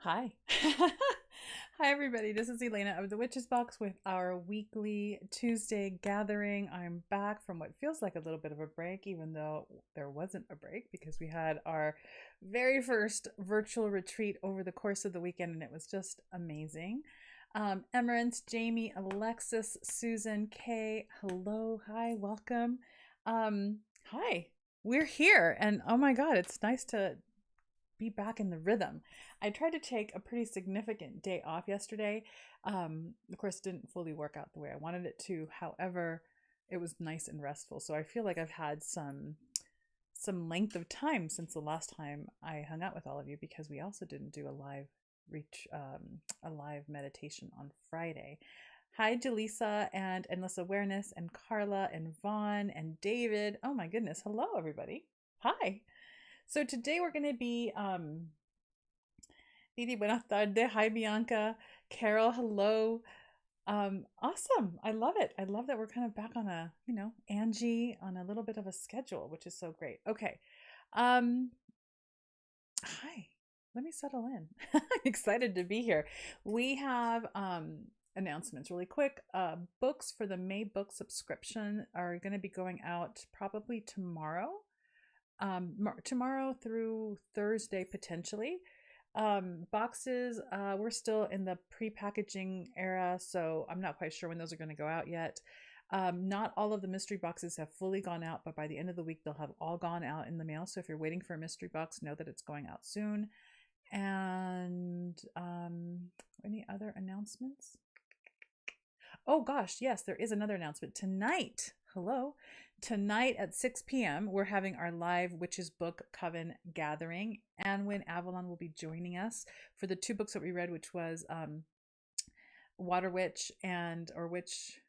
Hi. Hi, everybody. This is Elena of the Witch's Box with our weekly Tuesday gathering. I'm back from what feels like a little bit of a break, even though there wasn't a break because we had our very first virtual retreat over the course of the weekend and it was just amazing. Emerence, Jamie, Alexis, Susan, Kay, hello. Hi, welcome. Hi. We're here and oh my God, it's nice to be back in the rhythm. I tried to take a pretty significant day off yesterday. Of course, it didn't fully work out the way I wanted it to. However, it was nice and restful. So I feel like I've had some length of time since the last time I hung out with all of you because we also didn't do a live meditation on Friday. Hi, Jaleesa and Endless Awareness and Carla and Vaughn and David. Oh my goodness. Hello, everybody. Hi. So today we're going to be Didi, buenas tardes. Hi, Bianca. Carol, hello. Awesome. I love it. I love that we're kind of back on Angie on a little bit of a schedule, which is so great. Okay. Um, Hi. Let me settle in. I'm excited to be here. We have announcements really quick. Books for the May book subscription are going to be going out probably tomorrow. Tomorrow through Thursday potentially. Boxes, we're still in the pre-packaging era, so I'm not quite sure when those are going to go out yet. Not all of the mystery boxes have fully gone out, but by the end of the week they'll have all gone out in the mail. So if you're waiting for a mystery box, know that it's going out soon. And any other announcements? Oh gosh, yes, there is another announcement. Tonight, hello. Tonight at 6 p.m., we're having our live Witches Book Coven gathering. Anwin Avalon will be joining us for the two books that we read, which was Water Witch or Witch,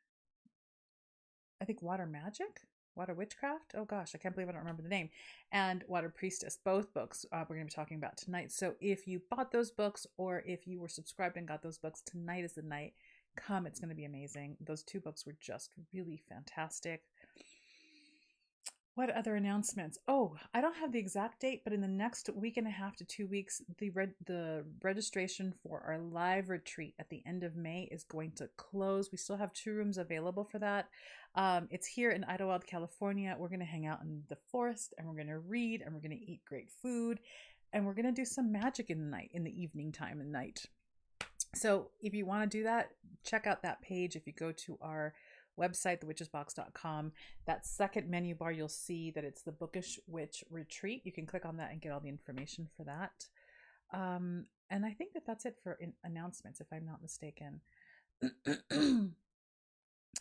I think Water Magic? Water Witchcraft? Oh gosh, I can't believe I don't remember the name. And Water Priestess, both books we're going to be talking about tonight. So if you bought those books or if you were subscribed and got those books, tonight is the night. Come, it's going to be amazing. Those two books were just really fantastic. What other announcements? Oh, I don't have the exact date, but in the next week and a half to 2 weeks, the registration for our live retreat at the end of May is going to close. We still have 2 rooms available for that. It's here in Idyllwild, California. We're going to hang out in the forest and we're going to read and we're going to eat great food and we're going to do some magic in the night, in the evening time and night. So if you want to do that, check out that page. If you go to our website, thewitchesbox.com, that second menu bar, you'll see that it's the Bookish Witch Retreat. You can click on that and get all the information for that. And I think that that's it for announcements, if I'm not mistaken.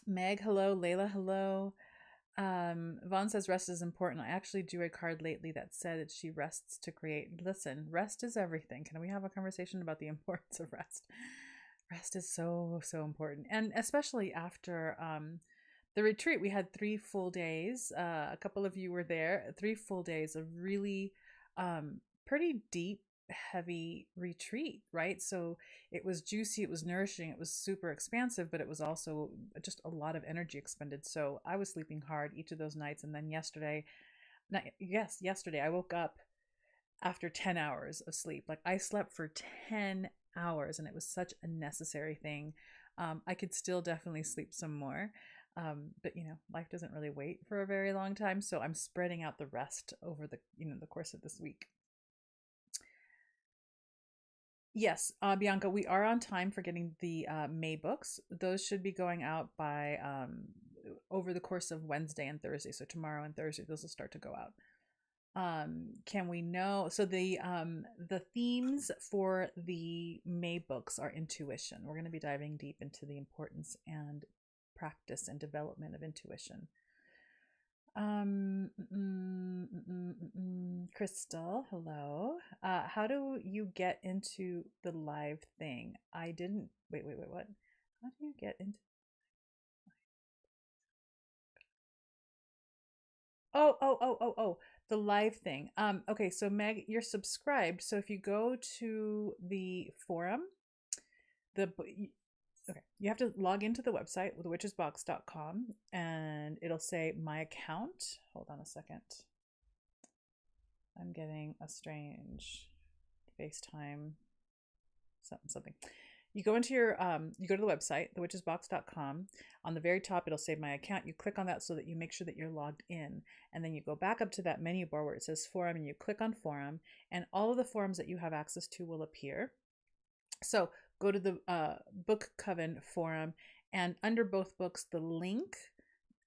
Meg, hello. Layla, hello. Vaughn says rest is important. I actually drew a card lately that said that she rests to create. Listen, rest is everything. Can we have a conversation about the importance of rest? Rest is so important, and especially after the retreat, we had 3 full days. A couple of you were there. 3 full days of really pretty deep, heavy retreat, right? So it was juicy, it was nourishing, it was super expansive, but it was also just a lot of energy expended. So I was sleeping hard each of those nights, and then yesterday I woke up after 10 hours of sleep. Like I slept for 10 hours and it was such a necessary thing. I could still definitely sleep some more. But life doesn't really wait for a very long time. So I'm spreading out the rest over the course of this week. Yes, Bianca, we are on time for getting the May books. Those should be going out by over the course of Wednesday and Thursday. So tomorrow and Thursday, those will start to go out. Can we know? So the themes for the May books are intuition. We're going to be diving deep into the importance and practice and development of intuition. Crystal, hello. How do you get into the live thing? I didn't. Wait. What? How do you get into? Oh. The live thing. Okay, so Meg, you're subscribed. So if you go to the forum, okay, you have to log into the website with witchesbox.com and it'll say my account. Hold on a second. I'm getting a strange FaceTime something. You go into your you go to the website, thewitchesbox.com. On the very top, it'll say my account. You click on that so that you make sure that you're logged in. And then you go back up to that menu bar where it says forum, and you click on forum, and all of the forums that you have access to will appear. So go to the Book Coven forum, and under both books, the link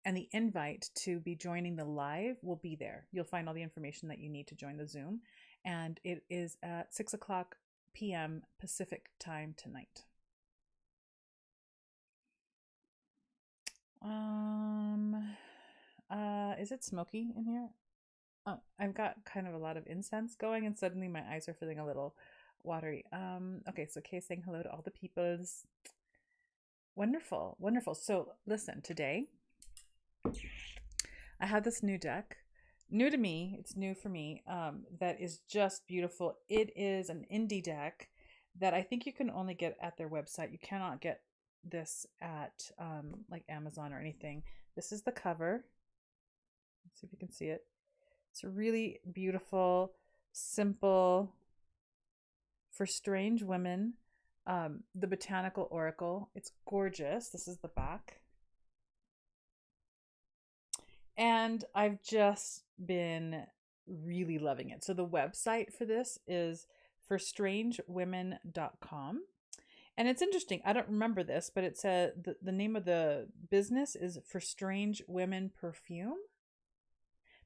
and the invite to be joining the live will be there. You'll find all the information that you need to join the Zoom. And it is at 6 o'clock p.m. Pacific time tonight. Is it smoky in here? Oh, I've got kind of a lot of incense going, and suddenly my eyes are feeling a little watery. Okay, so Kay's saying hello to all the peoples. Wonderful, wonderful. So listen, today I have this new deck. New to me, it's new for me, that is just beautiful. It is an indie deck that I think you can only get at their website. You cannot get this at like Amazon or anything. This is the cover. Let's see if you can see it. It's a really beautiful, simple, for Strange Women, the Botanical Oracle. It's gorgeous. This is the back. And I've just been really loving it. So the website for this is forstrangewomen.com. And it's interesting. I don't remember this, but it said the name of the business is For Strange Women Perfume.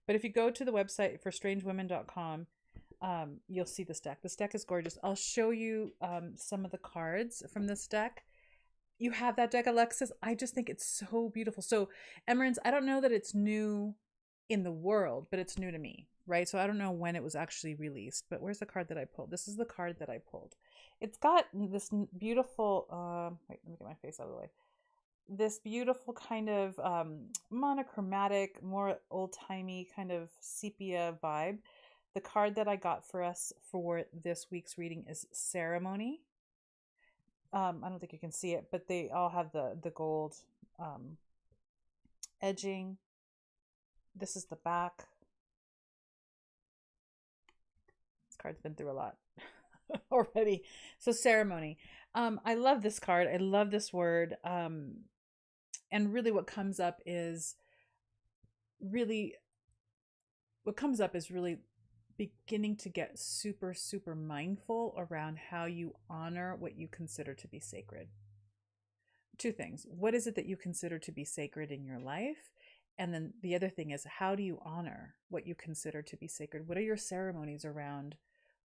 But if you go to the website forstrangewomen.com, you'll see this deck. This deck is gorgeous. I'll show you some of the cards from this deck. You have that deck, Alexis. I just think it's so beautiful. So Emerins, I don't know that it's new in the world, but it's new to me, right? So I don't know when it was actually released, but where's the card that I pulled? This is the card that I pulled. It's got this beautiful, wait, let me get my face out of the way. This beautiful kind of monochromatic, more old-timey kind of sepia vibe. The card that I got for us for this week's reading is Ceremony. I don't think you can see it, but they all have the gold edging. This is the back. This card's been through a lot already. So Ceremony. I love this card. I love this word. And really what comes up is really beginning to get super, super mindful around how you honor what you consider to be sacred. Two things. What is it that you consider to be sacred in your life? And then the other thing is, how do you honor what you consider to be sacred? What are your ceremonies around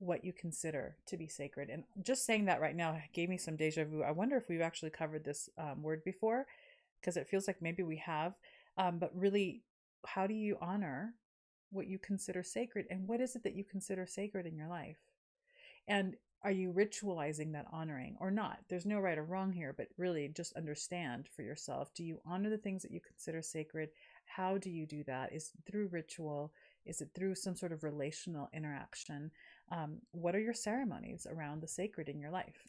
what you consider to be sacred? And just saying that right now gave me some deja vu. I wonder if we've actually covered this word before, because it feels like maybe we have. But really, how do you honor what you consider sacred, and what is it that you consider sacred in your life? And are you ritualizing that honoring or not? There's no right or wrong here, but really just understand for yourself. Do you honor the things that you consider sacred? How do you do that? Is it through ritual? Is it through some sort of relational interaction? What are your ceremonies around the sacred in your life?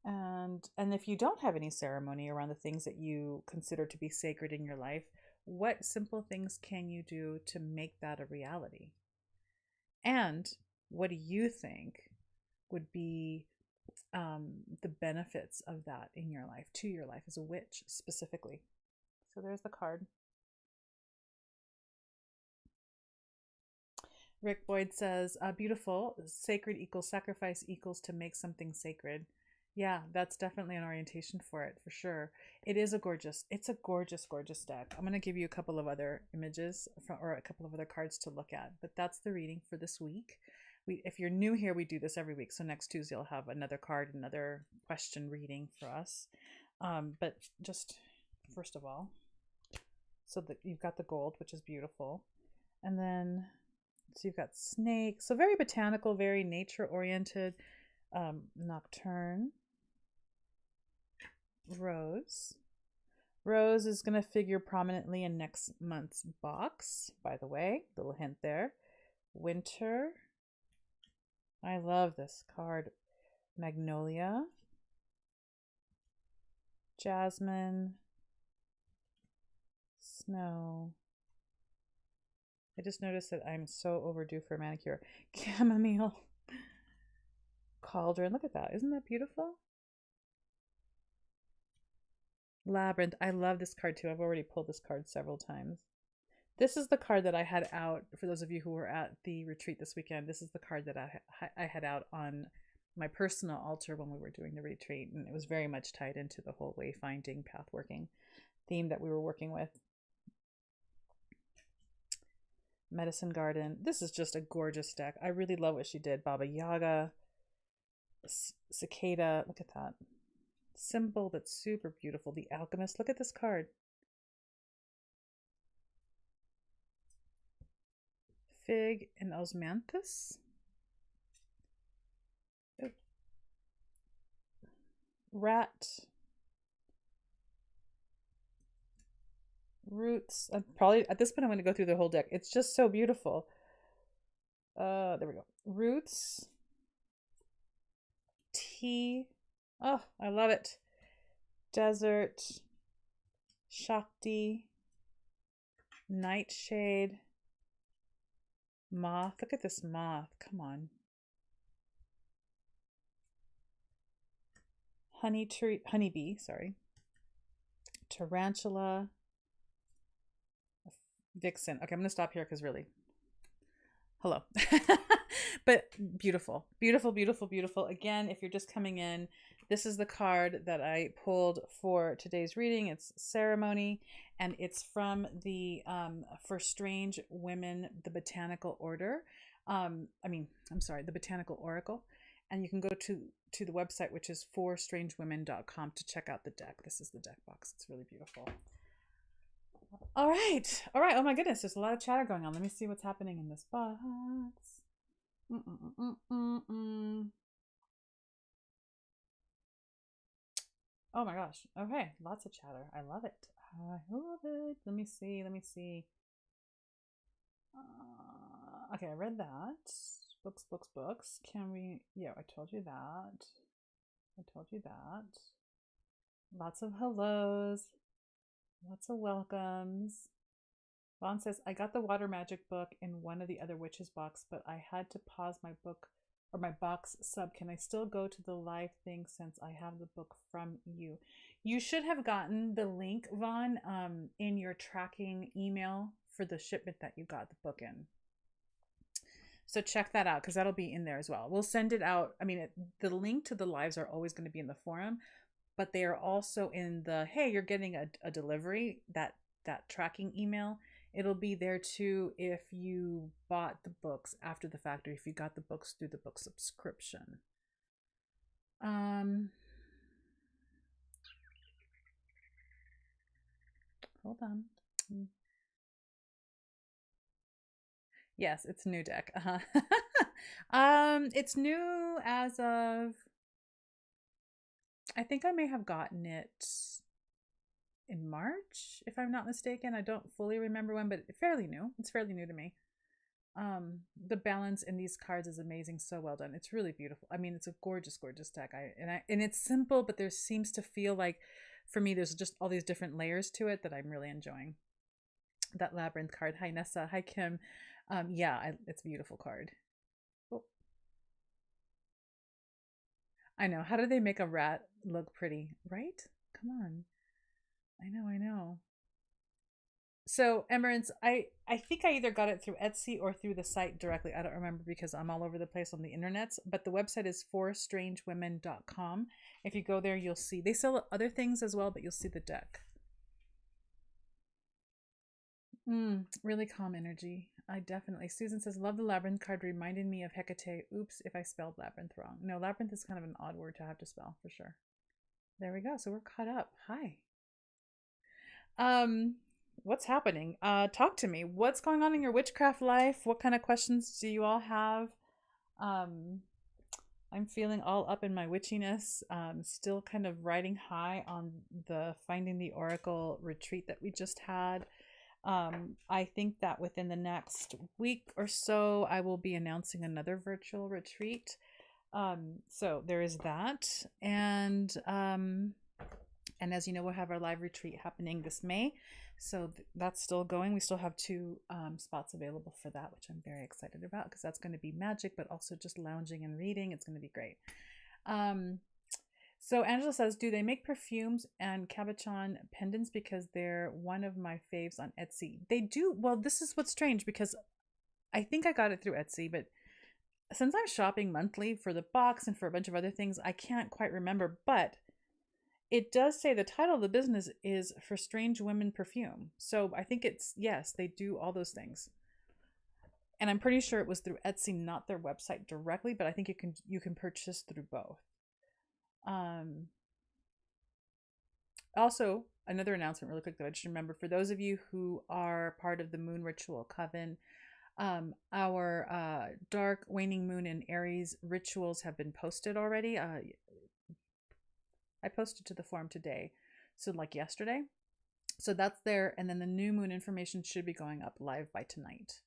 And if you don't have any ceremony around the things that you consider to be sacred in your life, what simple things can you do to make that a reality? And what do you think would be the benefits of that in your life, to your life as a witch specifically? So there's the card. Rick Boyd says, beautiful, sacred equals sacrifice equals to make something sacred. Yeah, that's definitely an orientation for it, for sure. It's a gorgeous, gorgeous deck. I'm going to give you a couple of other images or a couple of other cards to look at, but that's the reading for this week. If you're new here, we do this every week. So next Tuesday, I'll have another card, another question reading for us. But just first of all, so that you've got the gold, which is beautiful. And then, so you've got snake. So very botanical, very nature oriented. Nocturne. Rose. Rose is going to figure prominently in next month's box, by the way. Little hint there. Winter. I love this card. Magnolia. Jasmine. Snow. I just noticed that I'm so overdue for a manicure. Chamomile. cauldron. Look at that. Isn't that beautiful? Labyrinth. I love this card too. I've already pulled this card several times. This is the card that I had out for those of you who were at the retreat this weekend. This is the card that I had out on my personal altar when we were doing the retreat, and it was very much tied into the whole wayfinding, path working theme that we were working with. Medicine Garden. This is just a gorgeous deck. I really love what she did. Baba Yaga, Cicada. Look at that. Simple but super beautiful. The Alchemist. Look at this card. Fig and Osmanthus. Oh. Rat. Roots. I'm probably at this point I'm going to go through the whole deck. It's just so beautiful. There we go. Roots. Tea. Oh, I love it. Desert. Shakti. Nightshade. Moth. Look at this moth. Come on. Honeybee, sorry. Tarantula. Vixen. Okay, I'm going to stop here because really. Hello. But beautiful. Beautiful, beautiful, beautiful. Again, if you're just coming in, this is the card that I pulled for today's reading. It's Ceremony, and it's from the for Strange Women, the Botanical Order. The Botanical Oracle. And you can go to the website, which is forstrangewomen.com, to check out the deck. This is the deck box. It's really beautiful. All right. Oh my goodness, there's a lot of chatter going on. Let me see what's happening in this box. Oh my gosh. Okay, lots of chatter. I love it. I love it. Let me see. Okay, I read that. Books. Can we? Yeah, I told you that. Lots of hellos. Lots of welcomes. Vaughn says, I got the water magic book in one of the other witches box, but I had to pause my book or my box sub. Can I still go to the live thing since I have the book from you? You should have gotten the link, Vaughn, in your tracking email for the shipment that you got the book in. So check that out because that'll be in there as well. We'll send it out. I mean, the link to the lives are always going to be in the forum, but they are also in the, hey, you're getting a delivery, that tracking email. It'll be there too if you bought the books after the fact, or if you got the books through the book subscription. Hold on. Yes, it's new deck. It's new as of, I think I may have gotten it in March, if I'm not mistaken. I don't fully remember when, but fairly new. It's fairly new to me. The balance in these cards is amazing. So well done. It's really beautiful. I mean, it's a gorgeous deck. And it's simple, but there seems to feel like, for me, there's just all these different layers to it that I'm really enjoying. That Labyrinth card. Hi, Nessa. Hi, Kim. It's a beautiful card. Oh. I know. How do they make a rat look pretty, right? Come on. I know. So, Emerence, I think I either got it through Etsy or through the site directly. I don't remember because I'm all over the place on the internets. But the website is forstrangewomen.com. If you go there, you'll see. They sell other things as well, but you'll see the deck. Really calm energy. I definitely. Susan says, love the Labyrinth card, reminded me of Hecate. Oops, if I spelled Labyrinth wrong. No, Labyrinth is kind of an odd word to have to spell, for sure. There we go. So we're caught up. Hi. What's happening? Talk to me. What's going on in your witchcraft life? What kind of questions do you all have? I'm feeling all up in my witchiness. Still kind of riding high on the Finding the Oracle retreat that we just had. I think that within the next week or so, I will be announcing another virtual retreat. So there is that. And as you know, we'll have our live retreat happening this May. So that's still going. We still have 2 spots available for that, which I'm very excited about because that's going to be magic, but also just lounging and reading. It's going to be great. So Angela says, do they make perfumes and cabochon pendants? Because they're one of my faves on Etsy. They do. Well, this is what's strange because I think I got it through Etsy, but since I'm shopping monthly for the box and for a bunch of other things, I can't quite remember. But it does say the title of the business is For Strange Women Perfume. So I think it's, yes, they do all those things. And I'm pretty sure it was through Etsy, not their website directly, but I think you can purchase through both. Also, another announcement really quick that I just remembered for those of you who are part of the Moon Ritual Coven, our dark waning moon and Aries rituals have been posted already. I posted to the forum today, so like yesterday. So that's there, and then the new moon information should be going up live by tonight.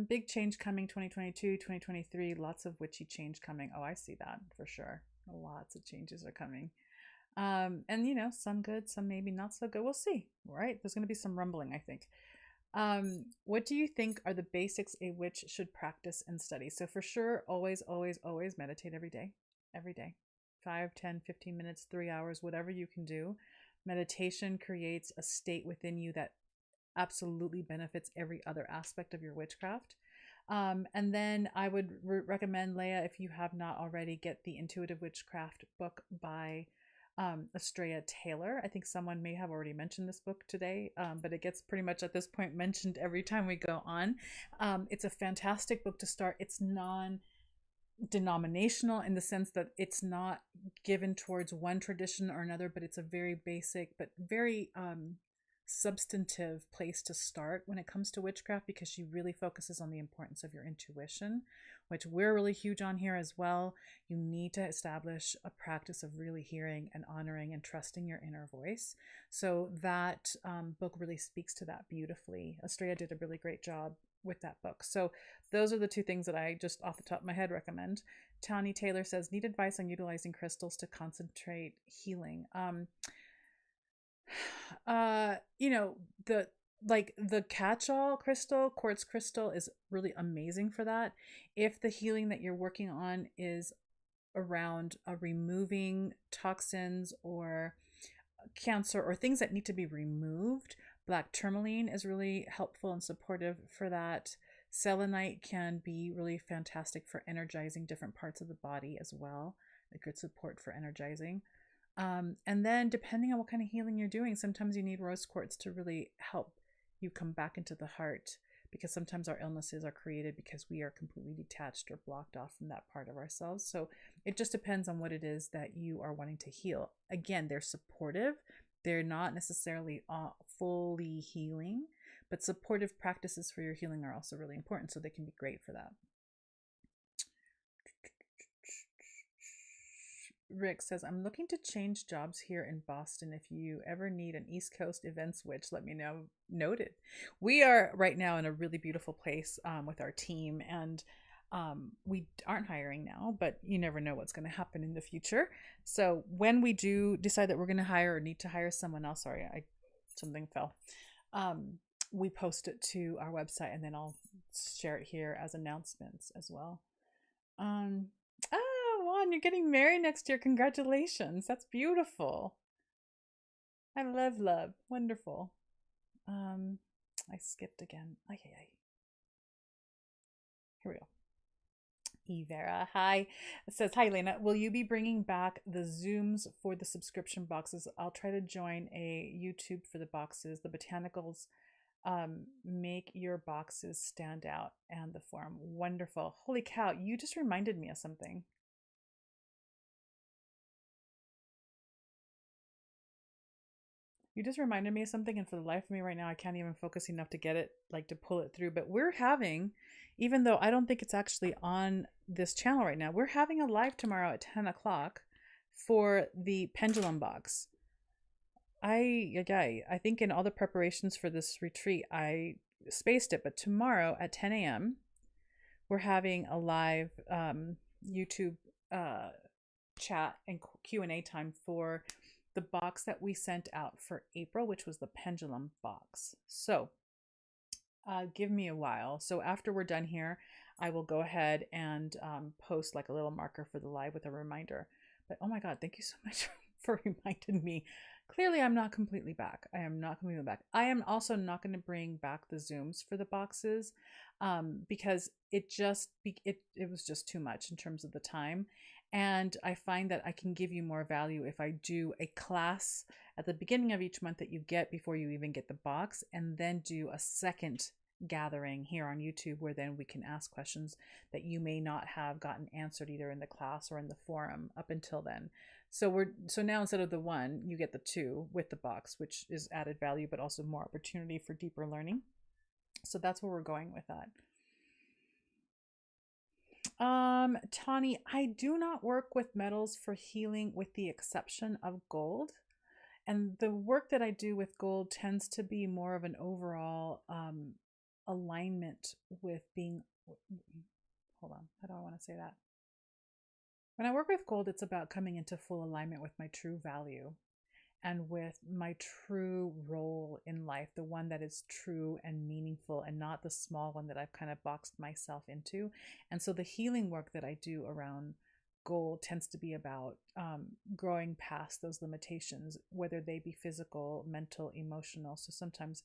Big change coming 2022, 2023, lots of witchy change coming. Oh, I see that for sure. Lots of changes are coming. And you know, some good, some maybe not so good. We'll see, right? There's going to be some rumbling, I think. What do you think are the basics a witch should practice and study? So for sure, always, always, always meditate every day. Every day. 5, 10, 15 minutes, 3 hours, whatever you can do. Meditation creates a state within you that absolutely benefits every other aspect of your witchcraft. And then I would recommend, Leia, if you have not already, get the Intuitive Witchcraft book by Estrella Taylor. I think someone may have already mentioned this book today, but it gets pretty much at this point mentioned every time we go on. It's a fantastic book to start. It's non-denominational in the sense that it's not given towards one tradition or another, but it's a very basic but very substantive place to start when it comes to witchcraft, because she really focuses on the importance of your intuition, which we're really huge on here as well. You need to establish a practice of really hearing and honoring and trusting your inner voice. So that book really speaks to that beautifully. Estrella did a really great job with that book. So those are the 2 things that I just off the top of my head recommend. Tawny Taylor says, need advice on utilizing crystals to concentrate healing. You know, the catch-all crystal, quartz crystal, is really amazing for that. If the healing that you're working on is around removing toxins or cancer or things that need to be removed, black tourmaline is really helpful and supportive for that. Selenite can be really fantastic for energizing different parts of the body as well. A good support for energizing. And then depending on what kind of healing you're doing, sometimes you need rose quartz to really help you come back into the heart, because sometimes our illnesses are created because we are completely detached or blocked off from that part of ourselves. So it just depends on what it is that you are wanting to heal. Again, they're supportive. They're not necessarily fully healing, but supportive practices for your healing are also really important. So they can be great for that. Rick says, I'm looking to change jobs here in Boston. If you ever need an East Coast events witch, let me know. Noted. We are right now in a really beautiful place with our team, and we aren't hiring now, but you never know what's going to happen in the future. So when we do decide that we're going to hire or need to hire someone else, sorry, something fell. We post it to our website, and then I'll share it here as announcements as well. Juan, you're getting married next year. Congratulations. That's beautiful. I love love. Wonderful. I skipped again. Okay. Here we go. Evera, hi. It says, hi, Lena. Will you be bringing back the Zooms for the subscription boxes? I'll try to join a YouTube for the boxes. The botanicals make your boxes stand out, and the forum. Wonderful. Holy cow. You just reminded me of something. You just reminded me of something, and for the life of me right now, I can't even focus enough to get it, like to pull it through. But we're having, even though I don't think it's actually on this channel right now, we're having a live tomorrow at 10 o'clock for the pendulum box. I think in all the preparations for this retreat, I spaced it, but tomorrow at 10 a.m., we're having a live YouTube chat and Q&A time for the box that we sent out for April, which was the pendulum box. So give me a while. So after we're done here, I will go ahead and post like a little marker for the live with a reminder. But oh my God, thank you so much for reminding me. Clearly, I'm not completely back. I am not completely back. I am also not going to bring back the Zooms for the boxes because it was just too much in terms of the time. And I find that I can give you more value if I do a class at the beginning of each month that you get before you even get the box, and then do a second gathering here on YouTube where then we can ask questions that you may not have gotten answered either in the class or in the forum up until then. So now instead of the one, you get the two with the box, which is added value, but also more opportunity for deeper learning. So that's where we're going with that. Tani, I do not work with metals for healing with the exception of gold. And the work that I do with gold tends to be more of an overall alignment with being, hold on, how do I want to say that? When I work with gold, it's about coming into full alignment with my true value and with my true role in life, the one that is true and meaningful and not the small one that I've kind of boxed myself into. And so the healing work that I do around gold tends to be about growing past those limitations, whether they be physical, mental, emotional. So sometimes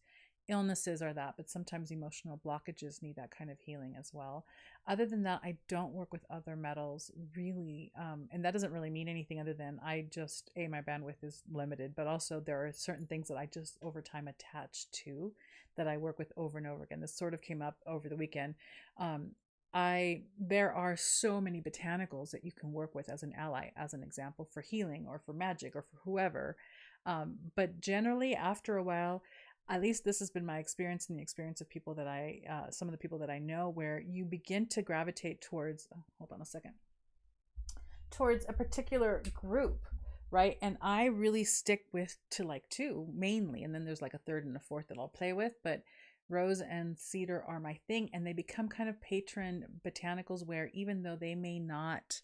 illnesses are that, but sometimes emotional blockages need that kind of healing as well. Other than that, I don't work with other metals really, and that doesn't really mean anything other than my bandwidth is limited, but also there are certain things that I just over time attach to that I work with over and over again. This sort of came up over the weekend. There are so many botanicals that you can work with as an ally, as an example, for healing or for magic or for whoever. But generally, after a while, at least this has been my experience and the experience of people that some of the people that I know, where you begin to gravitate towards, hold on a second, towards a particular group, right? And I really stick to like two mainly, and then there's like a third and a fourth that I'll play with, but rose and cedar are my thing, and they become kind of patron botanicals where even though they may not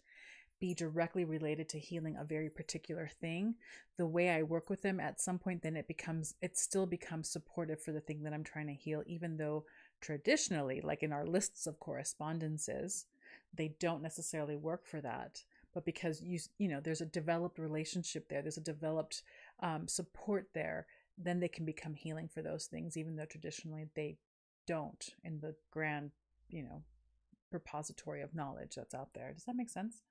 be directly related to healing a very particular thing, the way I work with them at some point, then it still becomes supportive for the thing that I'm trying to heal, even though traditionally, like in our lists of correspondences, they don't necessarily work for that. But because you know there's a developed relationship there, there's a developed support there, then they can become healing for those things, even though traditionally they don't in the grand, repository of knowledge that's out there. Does that make sense?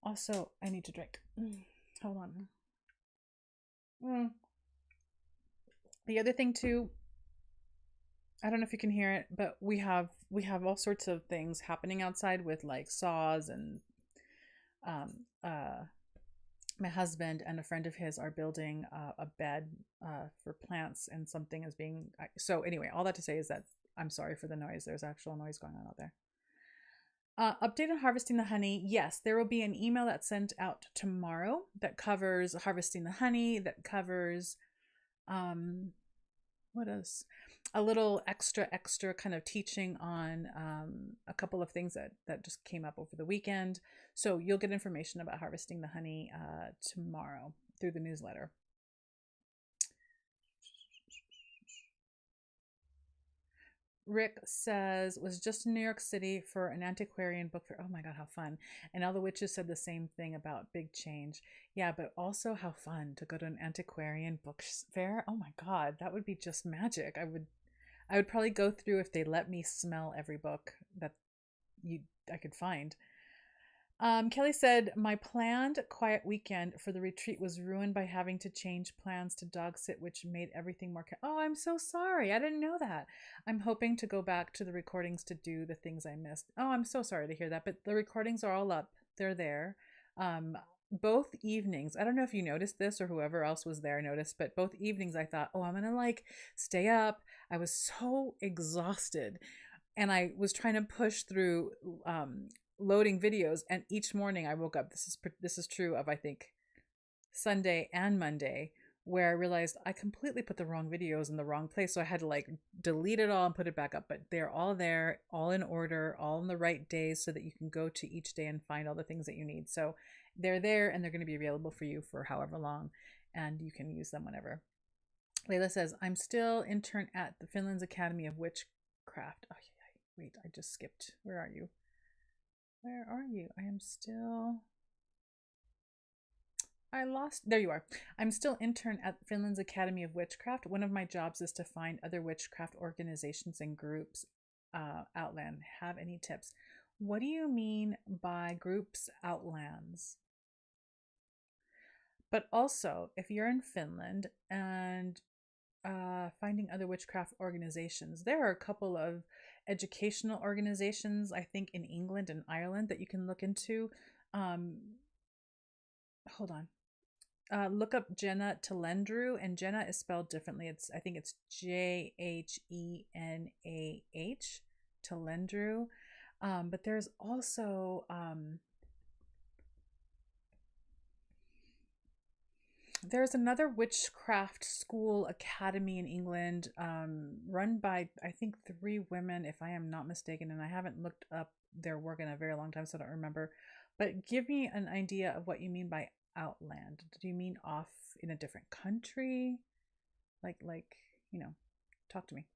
Also, I need to drink. Hold on. The other thing too, I don't know if you can hear it, but we have all sorts of things happening outside with like saws and my husband and a friend of his are building a bed for plants, and something is being so anyway, all that to say is that I'm sorry for the noise. There's actual noise going on out there. Update on harvesting the honey. Yes, there will be an email that's sent out tomorrow that covers harvesting the honey, that covers what else? A little extra kind of teaching on a couple of things that just came up over the weekend. So you'll get information about harvesting the honey tomorrow through the newsletter. Rick says, was just in New York City for an antiquarian book fair. Oh my God, how fun. And all the witches said the same thing about big change. Yeah, but also how fun to go to an antiquarian book fair. Oh my God, that would be just magic. I would probably go through, if they let me, smell every book that I could find. Kelly said, my planned quiet weekend for the retreat was ruined by having to change plans to dog sit, which made everything more. Oh, I'm so sorry. I didn't know that. I'm hoping to go back to the recordings to do the things I missed. Oh, I'm so sorry to hear that. But the recordings are all up. They're there. Both evenings, I don't know if you noticed this or whoever else was there noticed, but both evenings I thought, oh, I'm going to stay up. I was so exhausted. And I was trying to push through loading videos, and each morning I woke up, this is true of I think Sunday and Monday, where I realized I completely put the wrong videos in the wrong place, so I had to delete it all and put it back up. But they're all there, all in order, all in the right days, so that you can go to each day and find all the things that you need. So they're there and they're going to be available for you for however long, and you can use them whenever. Layla says, I'm still intern at the Finland's Academy of Witchcraft. Oh, wait, I just skipped. Where are you? Where are you? I am still. I lost. There you are. I'm still intern at Finland's Academy of Witchcraft. One of my jobs is to find other witchcraft organizations and groups. Outland. Have any tips? What do you mean by groups outlands? But also, if you're in Finland and finding other witchcraft organizations, there are a couple of educational organizations, I think, in England and Ireland that you can look into. Hold on. Look up Jenna Telendrew, and Jenna is spelled differently. I think it's Jhenah, Telendrew. But there's also there's another witchcraft school academy in England, run by I think 3 women, if I am not mistaken, and I haven't looked up their work in a very long time, so I don't remember. But give me an idea of what you mean by outland. Do you mean off in a different country? Like, talk to me.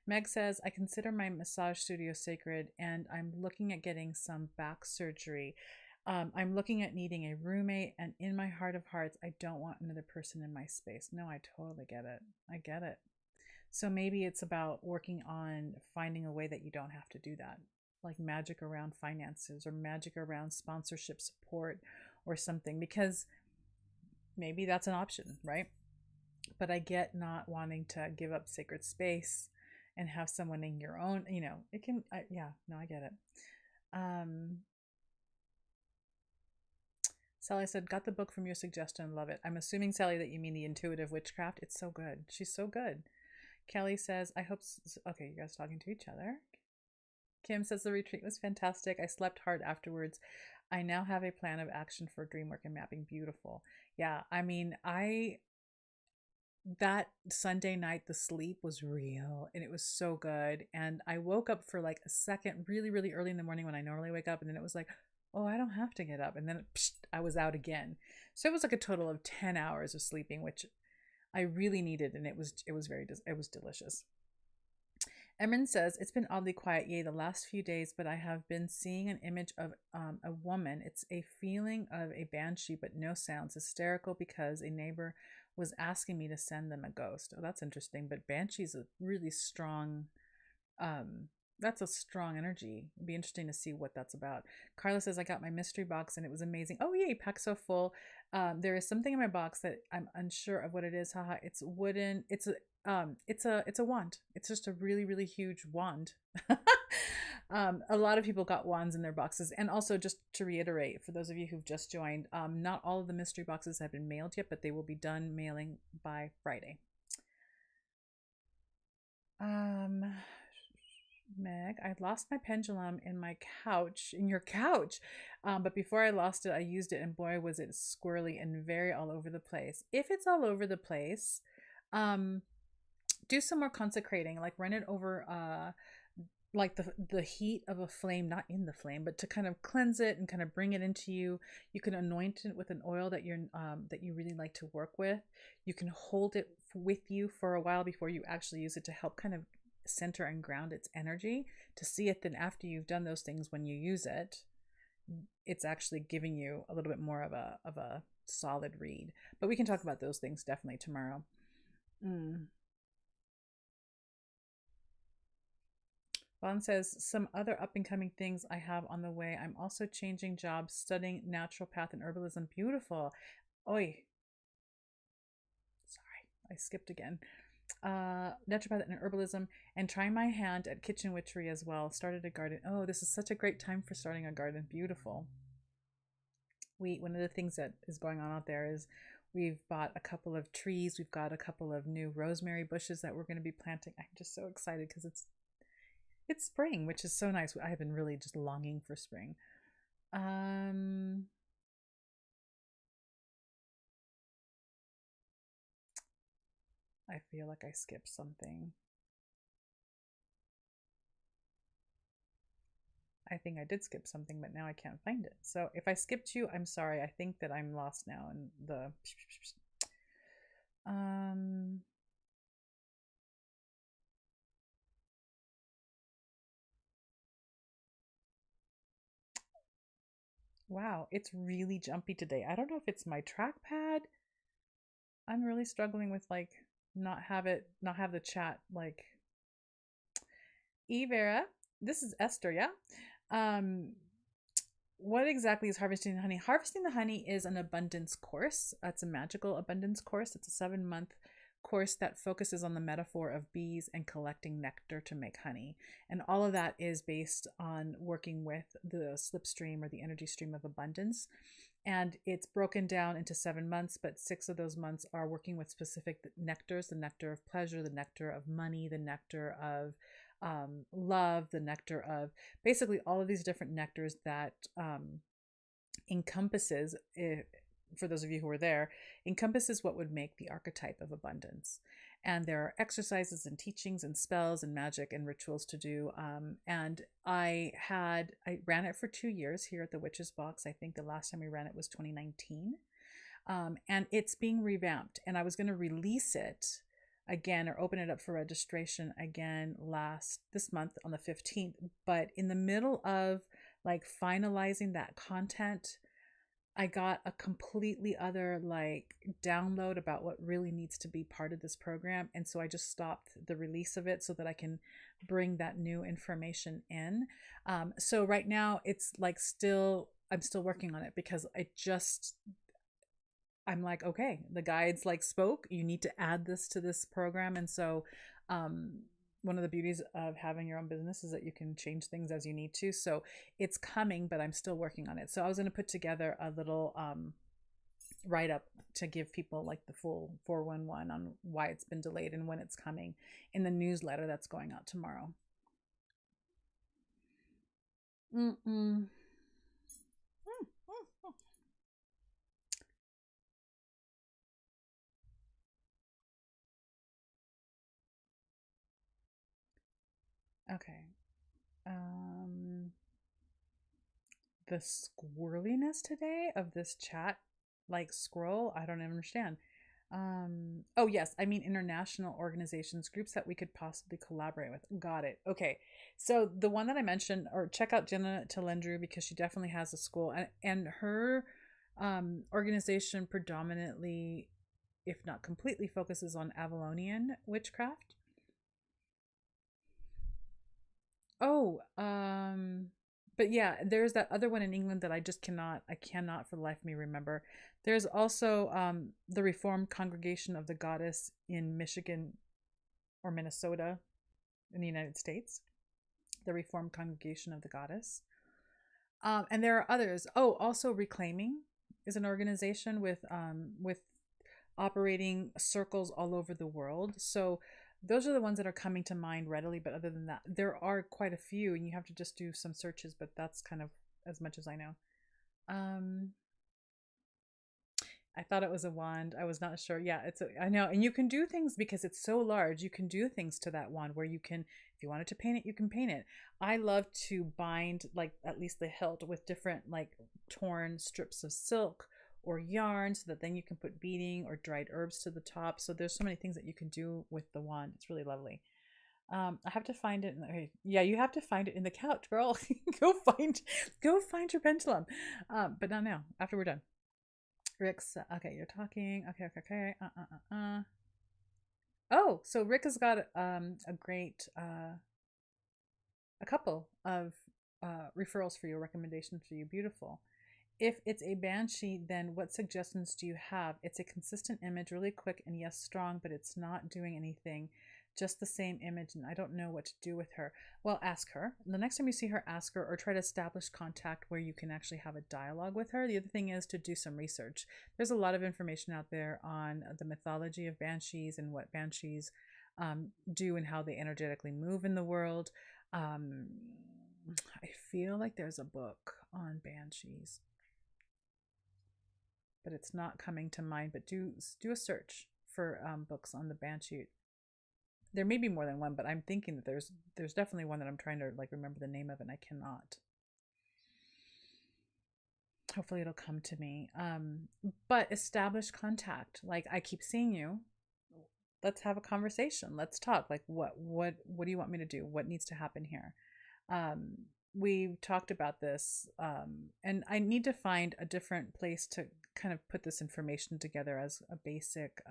Meg says, I consider my massage studio sacred and I'm looking at getting some back surgery. I'm looking at needing a roommate, and in my heart of hearts, I don't want another person in my space. No, I totally get it. I get it. So maybe it's about working on finding a way that you don't have to do that, like magic around finances or magic around sponsorship support or something, because maybe that's an option, right? But I get not wanting to give up sacred space and have someone in your own, it can, yeah, no, I get it. Sally said, got the book from your suggestion, love it. I'm assuming, Sally, that you mean the Intuitive Witchcraft. It's so good. She's so good. Kelly says, I hope, okay, you guys talking to each other. Kim says, the retreat was fantastic. I slept hard afterwards. I now have a plan of action for dream work and mapping. Beautiful. Yeah, I mean, that Sunday night, the sleep was real and it was so good. And I woke up for like a second, really, really early in the morning when I normally wake up. And then it was like, oh, I don't have to get up. And then I was out again. So it was like a total of 10 hours of sleeping, which I really needed. And it was delicious. Emran says, it's been oddly quiet, yay, the last few days, but I have been seeing an image of a woman. It's a feeling of a banshee, but no sounds. Hysterical because a neighbor was asking me to send them a ghost. Oh, that's interesting. But banshee's a really strong, that's a strong energy. It'd be interesting to see what that's about. Carla says, I got my mystery box and it was amazing. Oh, yay, pack so full. There is something in my box that I'm unsure of what it is. Haha, it's wooden. It's a wand. It's just a really, really huge wand. A lot of people got wands in their boxes. And also, just to reiterate, for those of you who've just joined, not all of the mystery boxes have been mailed yet, but they will be done mailing by Friday. Meg, I lost my pendulum in your couch. But before I lost it, I used it, and boy, was it squirrely and very all over the place. If it's all over the place, do some more consecrating, like run it over like the heat of a flame, not in the flame, but to kind of cleanse it and kind of bring it into you. You can anoint it with an oil that you really like to work with. You can hold it with you for a while before you actually use it to help kind of center and ground its energy, to see it then after you've done those things, when you use it, it's actually giving you a little bit more of a solid read. But we can talk about those things definitely tomorrow. Vaughn says, some other up and coming things I have on the way. I'm also changing jobs, studying naturopath and herbalism. Beautiful. Oi. Sorry, I skipped again. Naturopath and herbalism, and trying my hand at kitchen witchery as well. Started a garden. Oh, this is such a great time for starting a garden. Beautiful. One of the things that is going on out there is we've bought a couple of trees. We've got a couple of new rosemary bushes that we're going to be planting. I'm just so excited because it's spring, which is so nice. I have been really just longing for spring. I feel like I skipped something. I think I did skip something, but now I can't find it. So if I skipped you, I'm sorry. I think that I'm lost now in the um wow, it's really jumpy today. I don't know if it's my trackpad. I'm really struggling with like not have the chat like Vera. This is Esther, yeah. Um what exactly is harvesting the honey? Harvesting the honey is an abundance course. It's a magical abundance course. It's a 7-month course that focuses on the metaphor of bees and collecting nectar to make honey. And all of that is based on working with the slipstream or the energy stream of abundance. And it's broken down into 7 months, but 6 of those months are working with specific nectars: the nectar of pleasure, the nectar of money, the nectar of love, the nectar of basically all of these different nectars that encompasses, for those of you who were there, encompasses what would make the archetype of abundance. And there are exercises and teachings and spells and magic and rituals to do. And I ran it for 2 years here at the Witch's Box. I think the last time we ran it was 2019. And it's being revamped. And I was going to release it again or open it up for registration again this month on the 15th. But in the middle of like finalizing that content, I got a completely other like download about what really needs to be part of this program. And so I just stopped the release of it so that I can bring that new information in. So right now it's like I'm still working on it because I'm like, okay, the guides like spoke, you need to add this to this program. And so one of the beauties of having your own business is that you can change things as you need to. So it's coming, but I'm still working on it. So I was going to put together a little write up to give people like the full 411 on why it's been delayed and when it's coming in the newsletter that's going out tomorrow. Okay. Um, the squirreliness today of this chat, like scroll, I don't understand. Oh yes, I mean international organizations, groups that we could possibly collaborate with. Got it. Okay. So the one that I mentioned, or check out Jenna Talendru because she definitely has a school, and her organization predominantly, if not completely, focuses on Avalonian witchcraft. Oh, but yeah, there's that other one in England that I cannot for the life of me remember. There's also the Reformed Congregation of the Goddess in Michigan or Minnesota in the United States. The Reformed Congregation of the Goddess. And there are others. Oh, also Reclaiming is an organization with operating circles all over the world. So those are the ones that are coming to mind readily. But other than that, there are quite a few, and you have to just do some searches. But that's kind of as much as I know. Um, I thought it was a wand. I was not sure. Yeah, I know. And you can do things because it's so large. You can do things to that wand where you can, if you wanted to paint it, you can paint it. I love to bind like at least the hilt with different like torn strips of silk or yarn so that then you can put beading or dried herbs to the top. So there's so many things that you can do with the wand. It's really lovely. I have to find it. Okay, yeah, you have to find it in the couch, girl. Go find your pendulum. But not now. After we're done. Rick's okay. You're talking. Okay. Oh, so Rick has got a great a couple of referrals for you, recommendations for you. Beautiful. If it's a banshee, then what suggestions do you have? It's a consistent image, really quick and yes, strong, but it's not doing anything. Just the same image, and I don't know what to do with her. Well, ask her. The next time you see her, ask her or try to establish contact where you can actually have a dialogue with her. The other thing is to do some research. There's a lot of information out there on the mythology of banshees and what banshees do and how they energetically move in the world. I feel like there's a book on banshees, but it's not coming to mind. But do a search for books on the banshee. There may be more than one, but I'm thinking that there's definitely one that I'm trying to like remember the name of, and I cannot. hopefully it'll come to me. But establish contact. Like, I keep seeing you. Let's have a conversation. Let's talk. Like, what do you want me to do? What needs to happen here? Um, we've talked about this, and I need to find a different place to kind of put this information together as a basic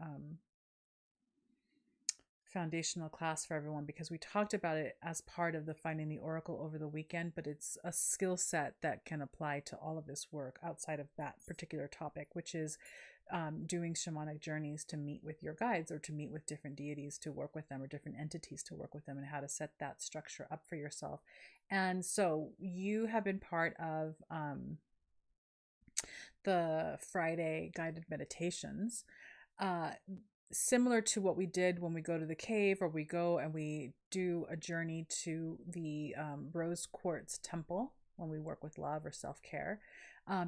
foundational class for everyone, because we talked about it as part of the Finding the Oracle over the weekend, but it's a skill set that can apply to all of this work outside of that particular topic, which is doing shamanic journeys to meet with your guides, or to meet with different deities to work with them, or different entities to work with them, and how to set that structure up for yourself. And so you have been part of the Friday guided meditations. Similar to what we did when we go to the cave, or we go and we do a journey to the rose quartz temple when we work with love or self-care.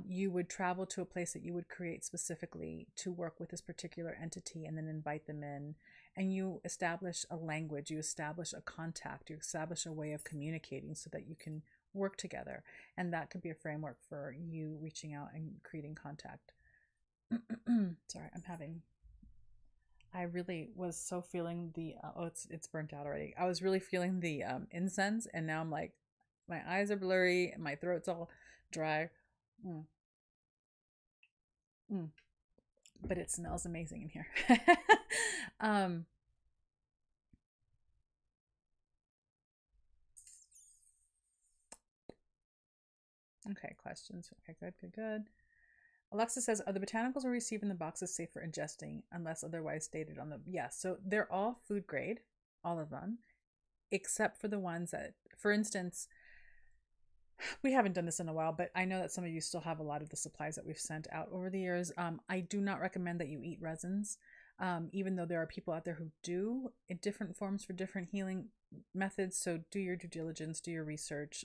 You would travel to a place that you would create specifically to work with this particular entity, and then invite them in, and you establish a language, you establish a contact, you establish a way of communicating so that you can work together. And that could be a framework for you reaching out and creating contact. Sorry, I really was so feeling the it's burnt out already. I was really feeling the incense, and now I'm like, my eyes are blurry and my throat's all dry. Mm. Mm. But it smells amazing in here. Okay, questions. Okay, good. Alexa says, are the botanicals we receive in the boxes safe for ingesting unless otherwise stated on the... Yes, so they're all food grade, all of them, except for the ones that, for instance, we haven't done this in a while, but I know that some of you still have a lot of the supplies that we've sent out over the years. I do not recommend that you eat resins, even though there are people out there who do in different forms for different healing methods. So do your due diligence, do your research.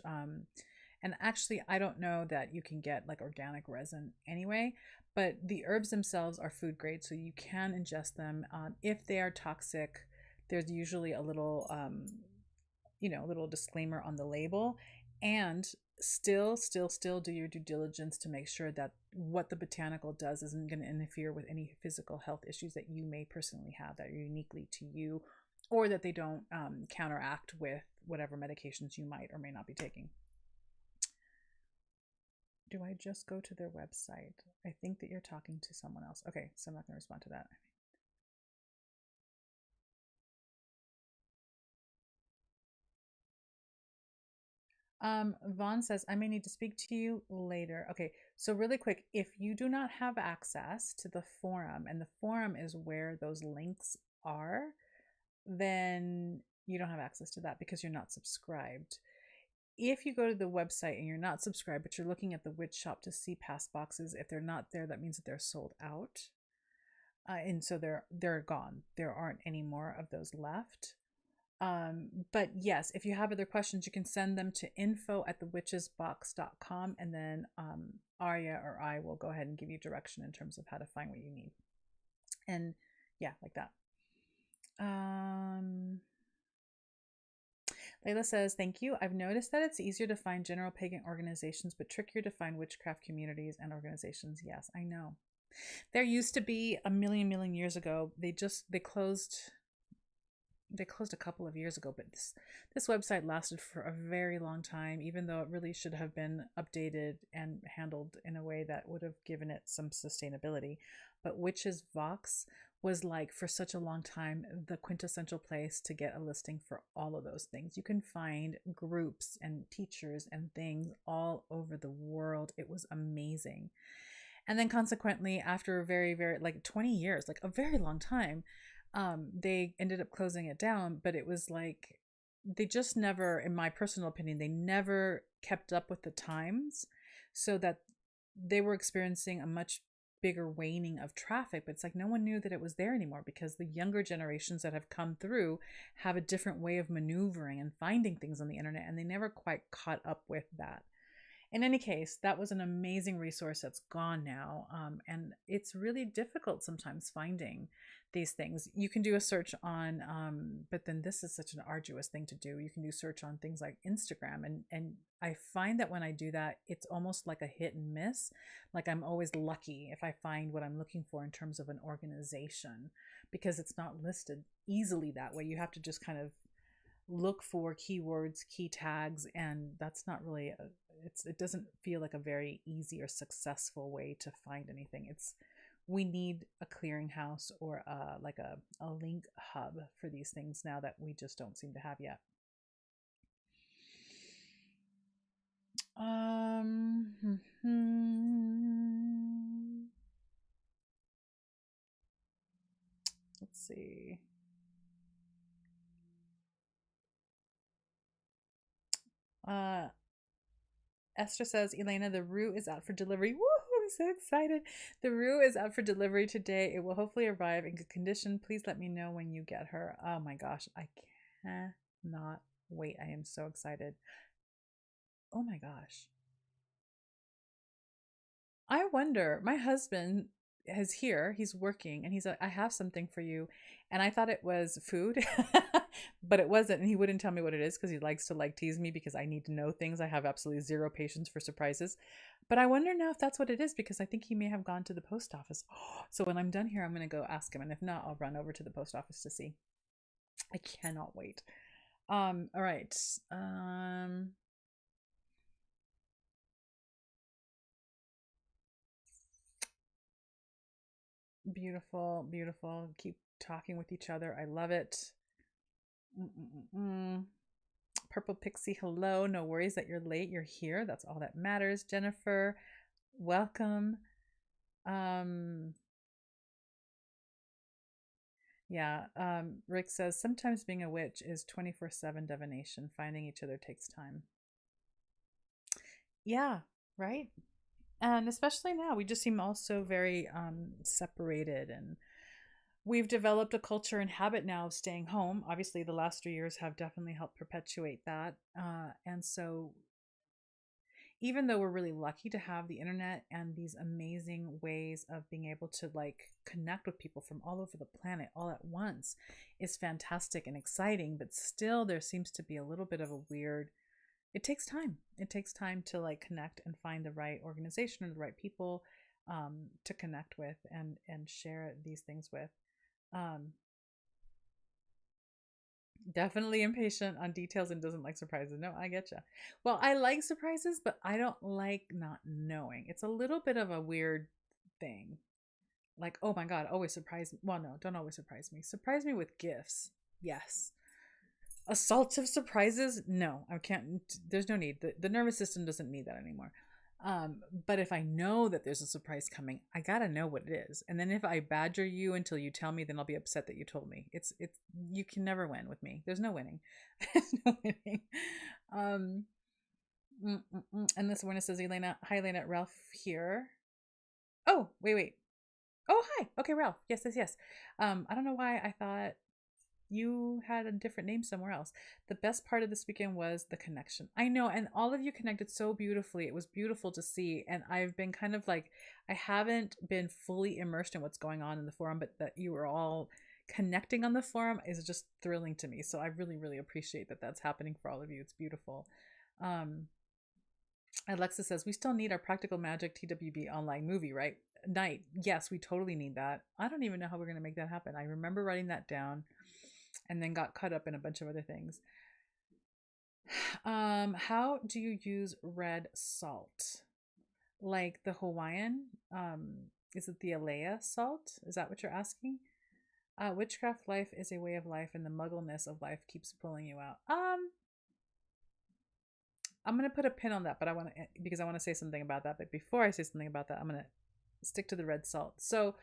And actually, I don't know that you can get like organic resin anyway, but the herbs themselves are food grade, so you can ingest them. If they are toxic, there's usually a little, little disclaimer on the label. And still do your due diligence to make sure that what the botanical does isn't going to interfere with any physical health issues that you may personally have that are uniquely to you, or that they don't counteract with whatever medications you might or may not be taking. Do I just go to their website? I think that you're talking to someone else. Okay, so I'm not going to respond to that. Vaughn says, I may need to speak to you later. Okay, so really quick, if you do not have access to the forum, and the forum is where those links are, then you don't have access to that because you're not subscribed. If you go to the website and you're not subscribed, but you're looking at the witch shop to see past boxes, if they're not there, that means that they're sold out. And so they're gone. There aren't any more of those left. But yes, if you have other questions, you can send them to info@thewitchesbox.com, and then Arya or I will go ahead and give you direction in terms of how to find what you need. And yeah, like that. Layla says, thank you. I've noticed that it's easier to find general pagan organizations, but trickier to find witchcraft communities and organizations. Yes, I know. There used to be a million years ago. They closed a couple of years ago, but this website lasted for a very long time, even though it really should have been updated and handled in a way that would have given it some sustainability. But Witches Vox was, like, for such a long time, the quintessential place to get a listing for all of those things. You can find groups and teachers and things all over the world. It was amazing. And then consequently, after very, very, like 20 years, like a very long time, they ended up closing it down. But it was like, they just never, in my personal opinion, they never kept up with the times, so that they were experiencing a much bigger waning of traffic. But it's like no one knew that it was there anymore, because the younger generations that have come through have a different way of maneuvering and finding things on the internet, and they never quite caught up with that. In any case, that was an amazing resource that's gone now. And it's really difficult sometimes finding these things. You can do a search on, but then this is such an arduous thing to do. You can do search on things like Instagram. And I find that when I do that, it's almost like a hit and miss. Like I'm always lucky if I find what I'm looking for in terms of an organization, because it's not listed easily that way. You have to just kind of look for keywords, key tags, and that's not really it doesn't feel like a very easy or successful way to find anything. We need a clearinghouse or like a link hub for these things now that we just don't seem to have yet. Let's see. Esther says, Elena, the roux is out for delivery. Woo! I'm so excited. The roux is out for delivery today. It will hopefully arrive in good condition. Please let me know when you get her. Oh my gosh, I cannot wait. I am so excited. Oh my gosh. I wonder, my husband is here, he's working, and he's like, I have something for you. And I thought it was food, but it wasn't. And he wouldn't tell me what it is because he likes to tease me because I need to know things. I have absolutely zero patience for surprises. But I wonder now if that's what it is, because I think he may have gone to the post office. So when I'm done here, I'm going to go ask him. And if not, I'll run over to the post office to see. I cannot wait. All right. Beautiful, beautiful. Keep talking with each other. I love it. Mm-mm-mm. Purple Pixie, hello. No worries that you're late. You're here. That's all that matters. Jennifer, welcome. Yeah. Rick says sometimes being a witch is 24/7 divination. Finding each other takes time. Yeah, right. And especially now, we just seem also very separated, and we've developed a culture and habit now of staying home. Obviously, the last 3 years have definitely helped perpetuate that. And so, even though we're really lucky to have the internet and these amazing ways of being able to connect with people from all over the planet all at once is fantastic and exciting, but still, there seems to be a little bit of a weird. It takes time. It takes time to connect and find the right organization or the right people to connect with and share these things with. Um, Definitely impatient on details and doesn't like surprises. No, I get you. Well, I like surprises, but I don't like not knowing. It's a little bit of a weird thing. Like, oh my God, always surprise me. Well, no, don't always surprise me. Surprise me with gifts. Yes. Assaultive surprises? No, I can't. There's no need. The nervous system doesn't need that anymore. But if I know that there's a surprise coming, I gotta know what it is. And then if I badger you until you tell me, then I'll be upset that you told me. It's you can never win with me. There's no winning. There's no winning. Um, and this one says, Elena, hi Elena, Ralph here. Oh, wait. Oh, hi. Okay, Ralph. Yes. I don't know why I thought you had a different name somewhere else. The best part of this weekend was the connection. I know, and all of you connected so beautifully. It was beautiful to see. And I've been kind of I haven't been fully immersed in what's going on in the forum, but that you were all connecting on the forum is just thrilling to me. So I really, really appreciate that that's happening for all of you. It's beautiful. Um, Alexa says, we still need our Practical Magic TWB online movie, right? Night. Yes, we totally need that. I don't even know how we're going to make that happen. I remember writing that down and then got caught up in a bunch of other things. How do you use red salt? Like the Hawaiian? Is it the Alea salt? Is that what you're asking? Witchcraft life is a way of life, and the muggleness of life keeps pulling you out. I'm gonna put a pin on that, but because I want to say something about that. But before I say something about that, I'm gonna stick to the red salt. So,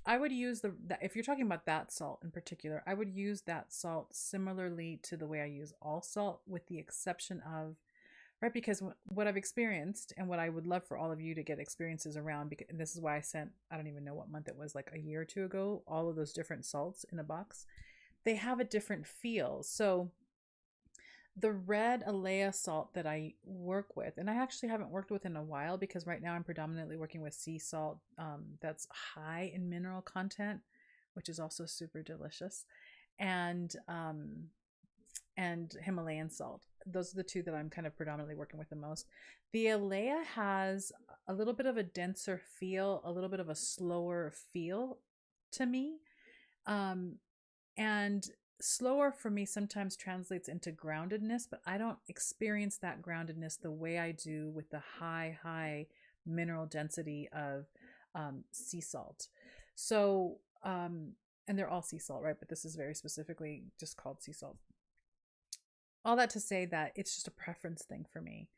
I would use if you're talking about that salt in particular, I would use that salt similarly to the way I use all salt, with the exception of, right, because what I've experienced and what I would love for all of you to get experiences around, because, and this is why I sent, I don't even know what month it was, like a year or two ago, all of those different salts in a box. They have a different feel. So The red Alea salt that I work with, and I actually haven't worked with in a while because right now I'm predominantly working with sea salt that's high in mineral content, which is also super delicious, and Himalayan salt. Those are the two that I'm kind of predominantly working with the most. The Alea has a little bit of a denser feel, a little bit of a slower feel to me. Um, and slower for me sometimes translates into groundedness, but I don't experience that groundedness the way I do with the high mineral density of sea salt. So, and they're all sea salt, right? But this is very specifically just called sea salt. All that to say that it's just a preference thing for me.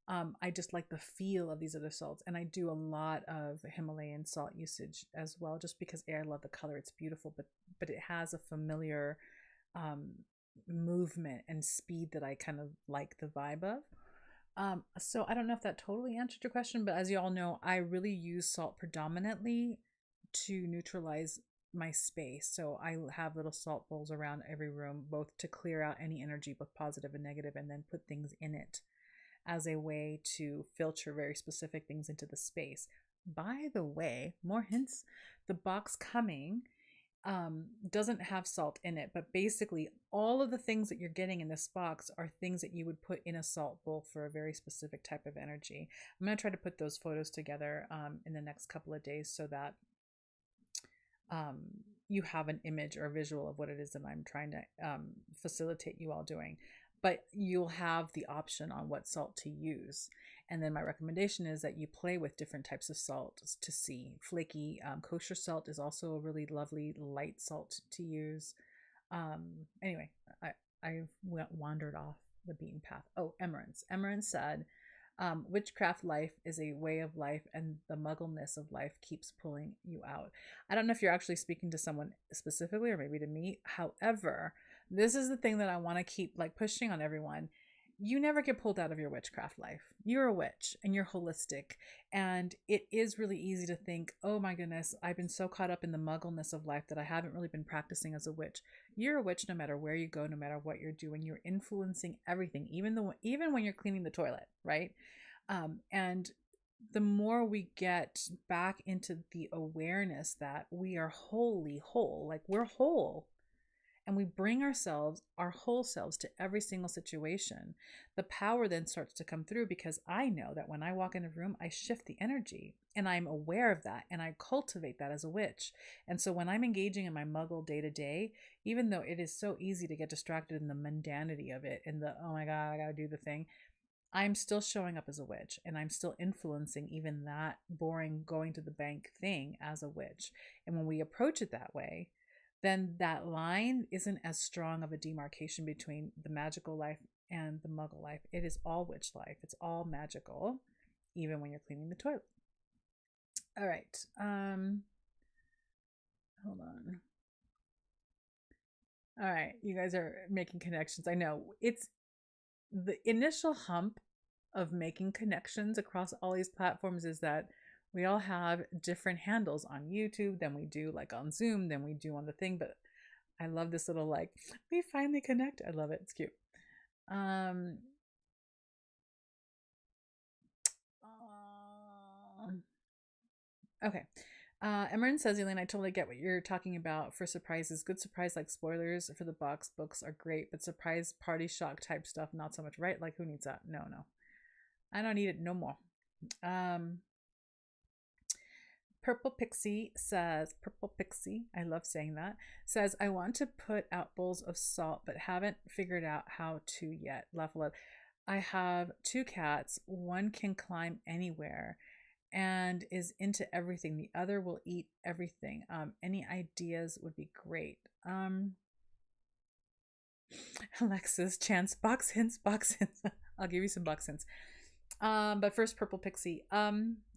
I just like the feel of these other salts, and I do a lot of Himalayan salt usage as well, just because I love the color. It's beautiful, but it has a familiar movement and speed that I kind of like the vibe of. So I don't know if that totally answered your question, but as you all know, I really use salt predominantly to neutralize my space. So I have little salt bowls around every room, both to clear out any energy, both positive and negative, and then put things in it as a way to filter very specific things into the space. By the way, more hints. The box coming doesn't have salt in it, but basically all of the things that you're getting in this box are things that you would put in a salt bowl for a very specific type of energy. I'm going to try to put those photos together in the next couple of days so that you have an image or a visual of what it is that I'm trying to facilitate you all doing. But you'll have the option on what salt to use. And then my recommendation is that you play with different types of salt to see. Flaky kosher salt is also a really lovely light salt to use. Anyway, I wandered off the beaten path. Oh, Emerence. Emerence said, witchcraft life is a way of life, and the muggleness of life keeps pulling you out. I don't know if you're actually speaking to someone specifically or maybe to me. However, this is the thing that I want to keep like pushing on everyone. You never get pulled out of your witchcraft life. You're a witch and you're holistic. And it is really easy to think, oh my goodness, I've been so caught up in the muggleness of life that I haven't really been practicing as a witch. You're a witch no matter where you go, no matter what you're doing. You're influencing everything, even when you're cleaning the toilet, right? And the more we get back into the awareness that we are wholly whole, like we're whole, and we bring ourselves, our whole selves, to every single situation, the power then starts to come through, because I know that when I walk in a room, I shift the energy, and I'm aware of that, and I cultivate that as a witch. And so when I'm engaging in my muggle day to day, even though it is so easy to get distracted in the mundanity of it, in the, oh my God, I gotta do the thing, I'm still showing up as a witch, and I'm still influencing even that boring going to the bank thing as a witch. And when we approach it that way, then that line isn't as strong of a demarcation between the magical life and the muggle life. It is all witch life. It's all magical, even when you're cleaning the toilet. All right. Hold on. All right. You guys are making connections. I know it's the initial hump of making connections across all these platforms is that we all have different handles on YouTube than we do like on Zoom, than we do on the thing. But I love this little like, we finally connect. I love it. It's cute. Okay. Emerin says, Elaine, I totally get what you're talking about for surprises. Good surprise, like spoilers for the box books are great, but surprise party shock type stuff, not so much, right? Like, who needs that? No. I don't need it no more. Purple Pixie, I love saying that, says, I want to put out bowls of salt, but haven't figured out how to yet. I have 2 cats. One can climb anywhere and is into everything. The other will eat everything. Any ideas would be great. Alexis, chance, box hints. I'll give you some box hints. But first, Purple Pixie.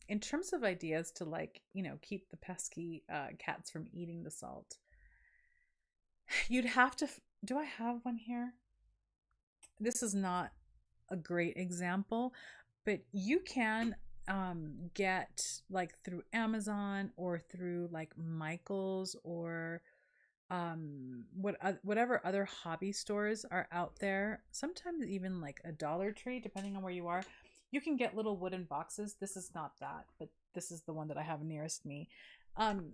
In terms of ideas to, like, keep the pesky cats from eating the salt, you'd have to. Do I have one here? This is not a great example, but you can get, like, through Amazon or through like Michael's or whatever other hobby stores are out there, sometimes even like a Dollar Tree, depending on where you are, you can get little wooden boxes. This is not that, but this is the one that I have nearest me. Um,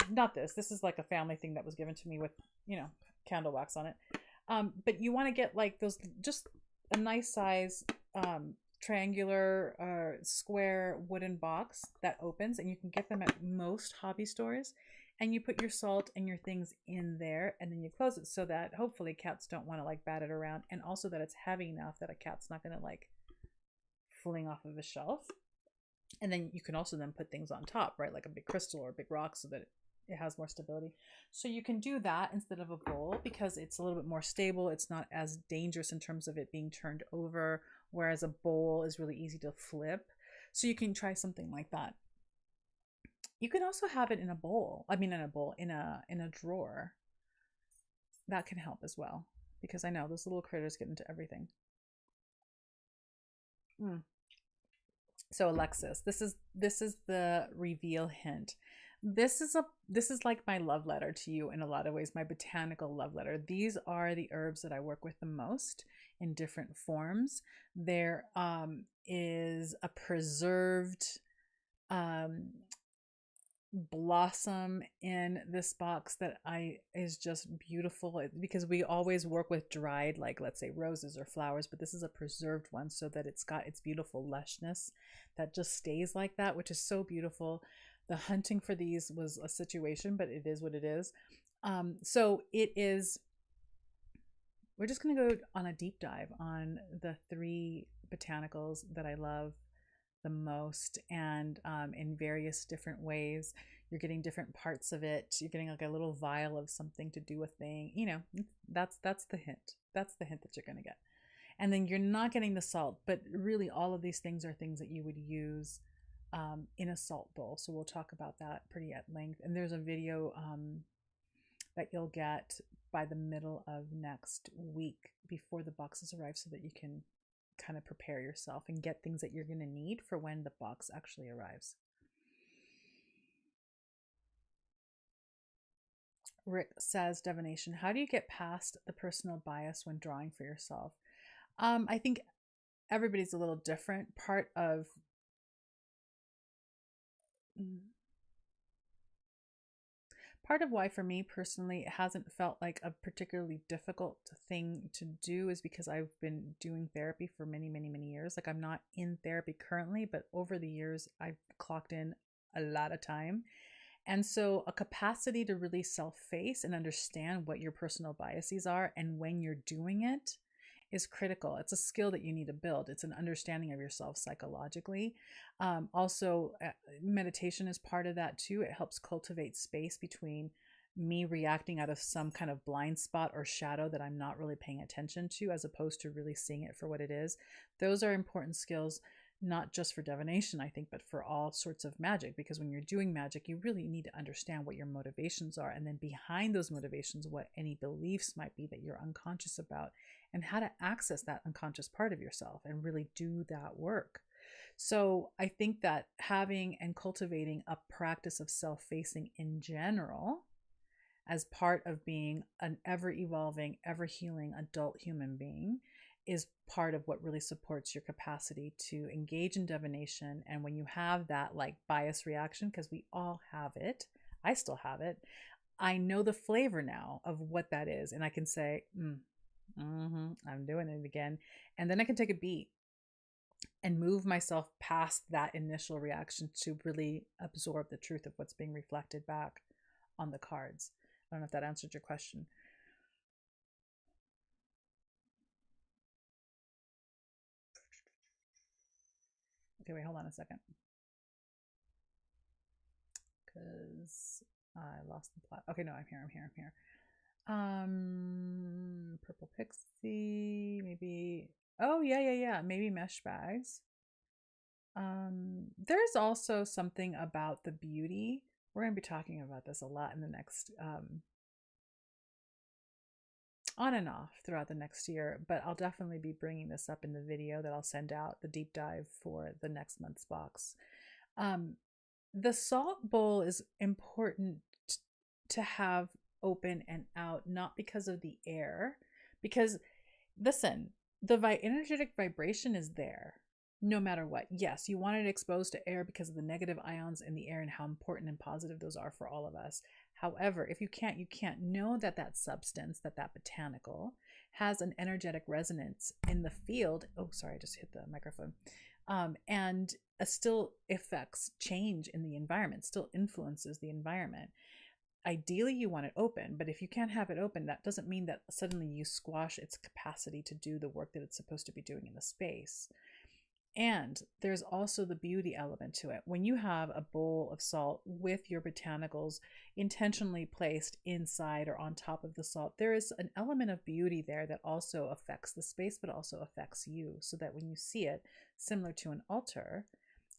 Not this. This is like a family thing that was given to me with, candle wax on it. But you want to get like those, just a nice size triangular square wooden box that opens, and you can get them at most hobby stores, and you put your salt and your things in there, and then you close it so that hopefully cats don't want to like bat it around, and also that it's heavy enough that a cat's not going to like fling off of a shelf. And then you can also then put things on top, right, like a big crystal or a big rock, so that it has more stability. So you can do that instead of a bowl because it's a little bit more stable. It's not as dangerous in terms of it being turned over, whereas a bowl is really easy to flip. So you can try something like that. You can also have it in a bowl. I mean, in a drawer. That can help as well, because I know those little critters get into everything. So Alexis, this is the reveal hint. This is like my love letter to you in a lot of ways, my botanical love letter. These are the herbs that I work with the most in different forms. There is a preserved blossom in this box that is just beautiful, because we always work with dried, like let's say roses or flowers, but this is a preserved one so that it's got its beautiful lushness that just stays like that, which is so beautiful. The hunting for these was a situation, but it is what it is. So it is, we're just going to go on a deep dive on the 3 botanicals that I love the most, and in various different ways. You're getting different parts of it. You're getting like a little vial of something to do a thing. That's the hint. That's the hint that you're going to get. And then you're not getting the salt, but really all of these things are things that you would use in a salt bowl. So we'll talk about that pretty at length. And there's a video that you'll get by the middle of next week before the boxes arrive, so that you can kind of prepare yourself and get things that you're going to need for when the box actually arrives. Rick says, divination, how do you get past the personal bias when drawing for yourself? I think everybody's a little different. Part of why for me personally it hasn't felt like a particularly difficult thing to do is because I've been doing therapy for many years. Like, I'm not in therapy currently, but over the years I've clocked in a lot of time. And so a capacity to really self-face and understand what your personal biases are and when you're doing it is critical. It's a skill that you need to build. It's an understanding of yourself psychologically. Also, meditation is part of that too. It helps cultivate space between me reacting out of some kind of blind spot or shadow that I'm not really paying attention to, as opposed to really seeing it for what it is. Those are important skills, not just for divination, I think, but for all sorts of magic, because when you're doing magic, you really need to understand what your motivations are, and then behind those motivations, what any beliefs might be that you're unconscious about, and how to access that unconscious part of yourself and really do that work. So I think that having and cultivating a practice of self-facing in general as part of being an ever-evolving, ever-healing adult human being is part of what really supports your capacity to engage in divination. And when you have that like bias reaction, because we all have it, I still have it, I know the flavor now of what that is, and I can say, I'm doing it again. And then I can take a beat and move myself past that initial reaction to really absorb the truth of what's being reflected back on the cards. I don't know if that answered your question. Okay, wait, hold on a second. Because I lost the plot. Okay, no, I'm here. Purple pixie, maybe. Oh, yeah. Maybe mesh bags. There's also something about the beauty. We're going to be talking about this a lot in the next, on and off throughout the next year, but I'll definitely be bringing this up in the video that I'll send out, the deep dive for the next month's box. The salt bowl is important to have open and out, not because of the air. Because, listen, energetic vibration is there no matter what. Yes, you want it exposed to air because of the negative ions in the air and how important and positive those are for all of us. However, if you can't know that that substance, that botanical, has an energetic resonance in the field. Oh, sorry, I just hit the microphone. And still affects change in the environment, still influences the environment. Ideally, you want it open, but if you can't have it open, that doesn't mean that suddenly you squash its capacity to do the work that it's supposed to be doing in the space. And there's also the beauty element to it. When you have a bowl of salt with your botanicals intentionally placed inside or on top of the salt, there is an element of beauty there that also affects the space, but also affects you. So that when you see it, similar to an altar,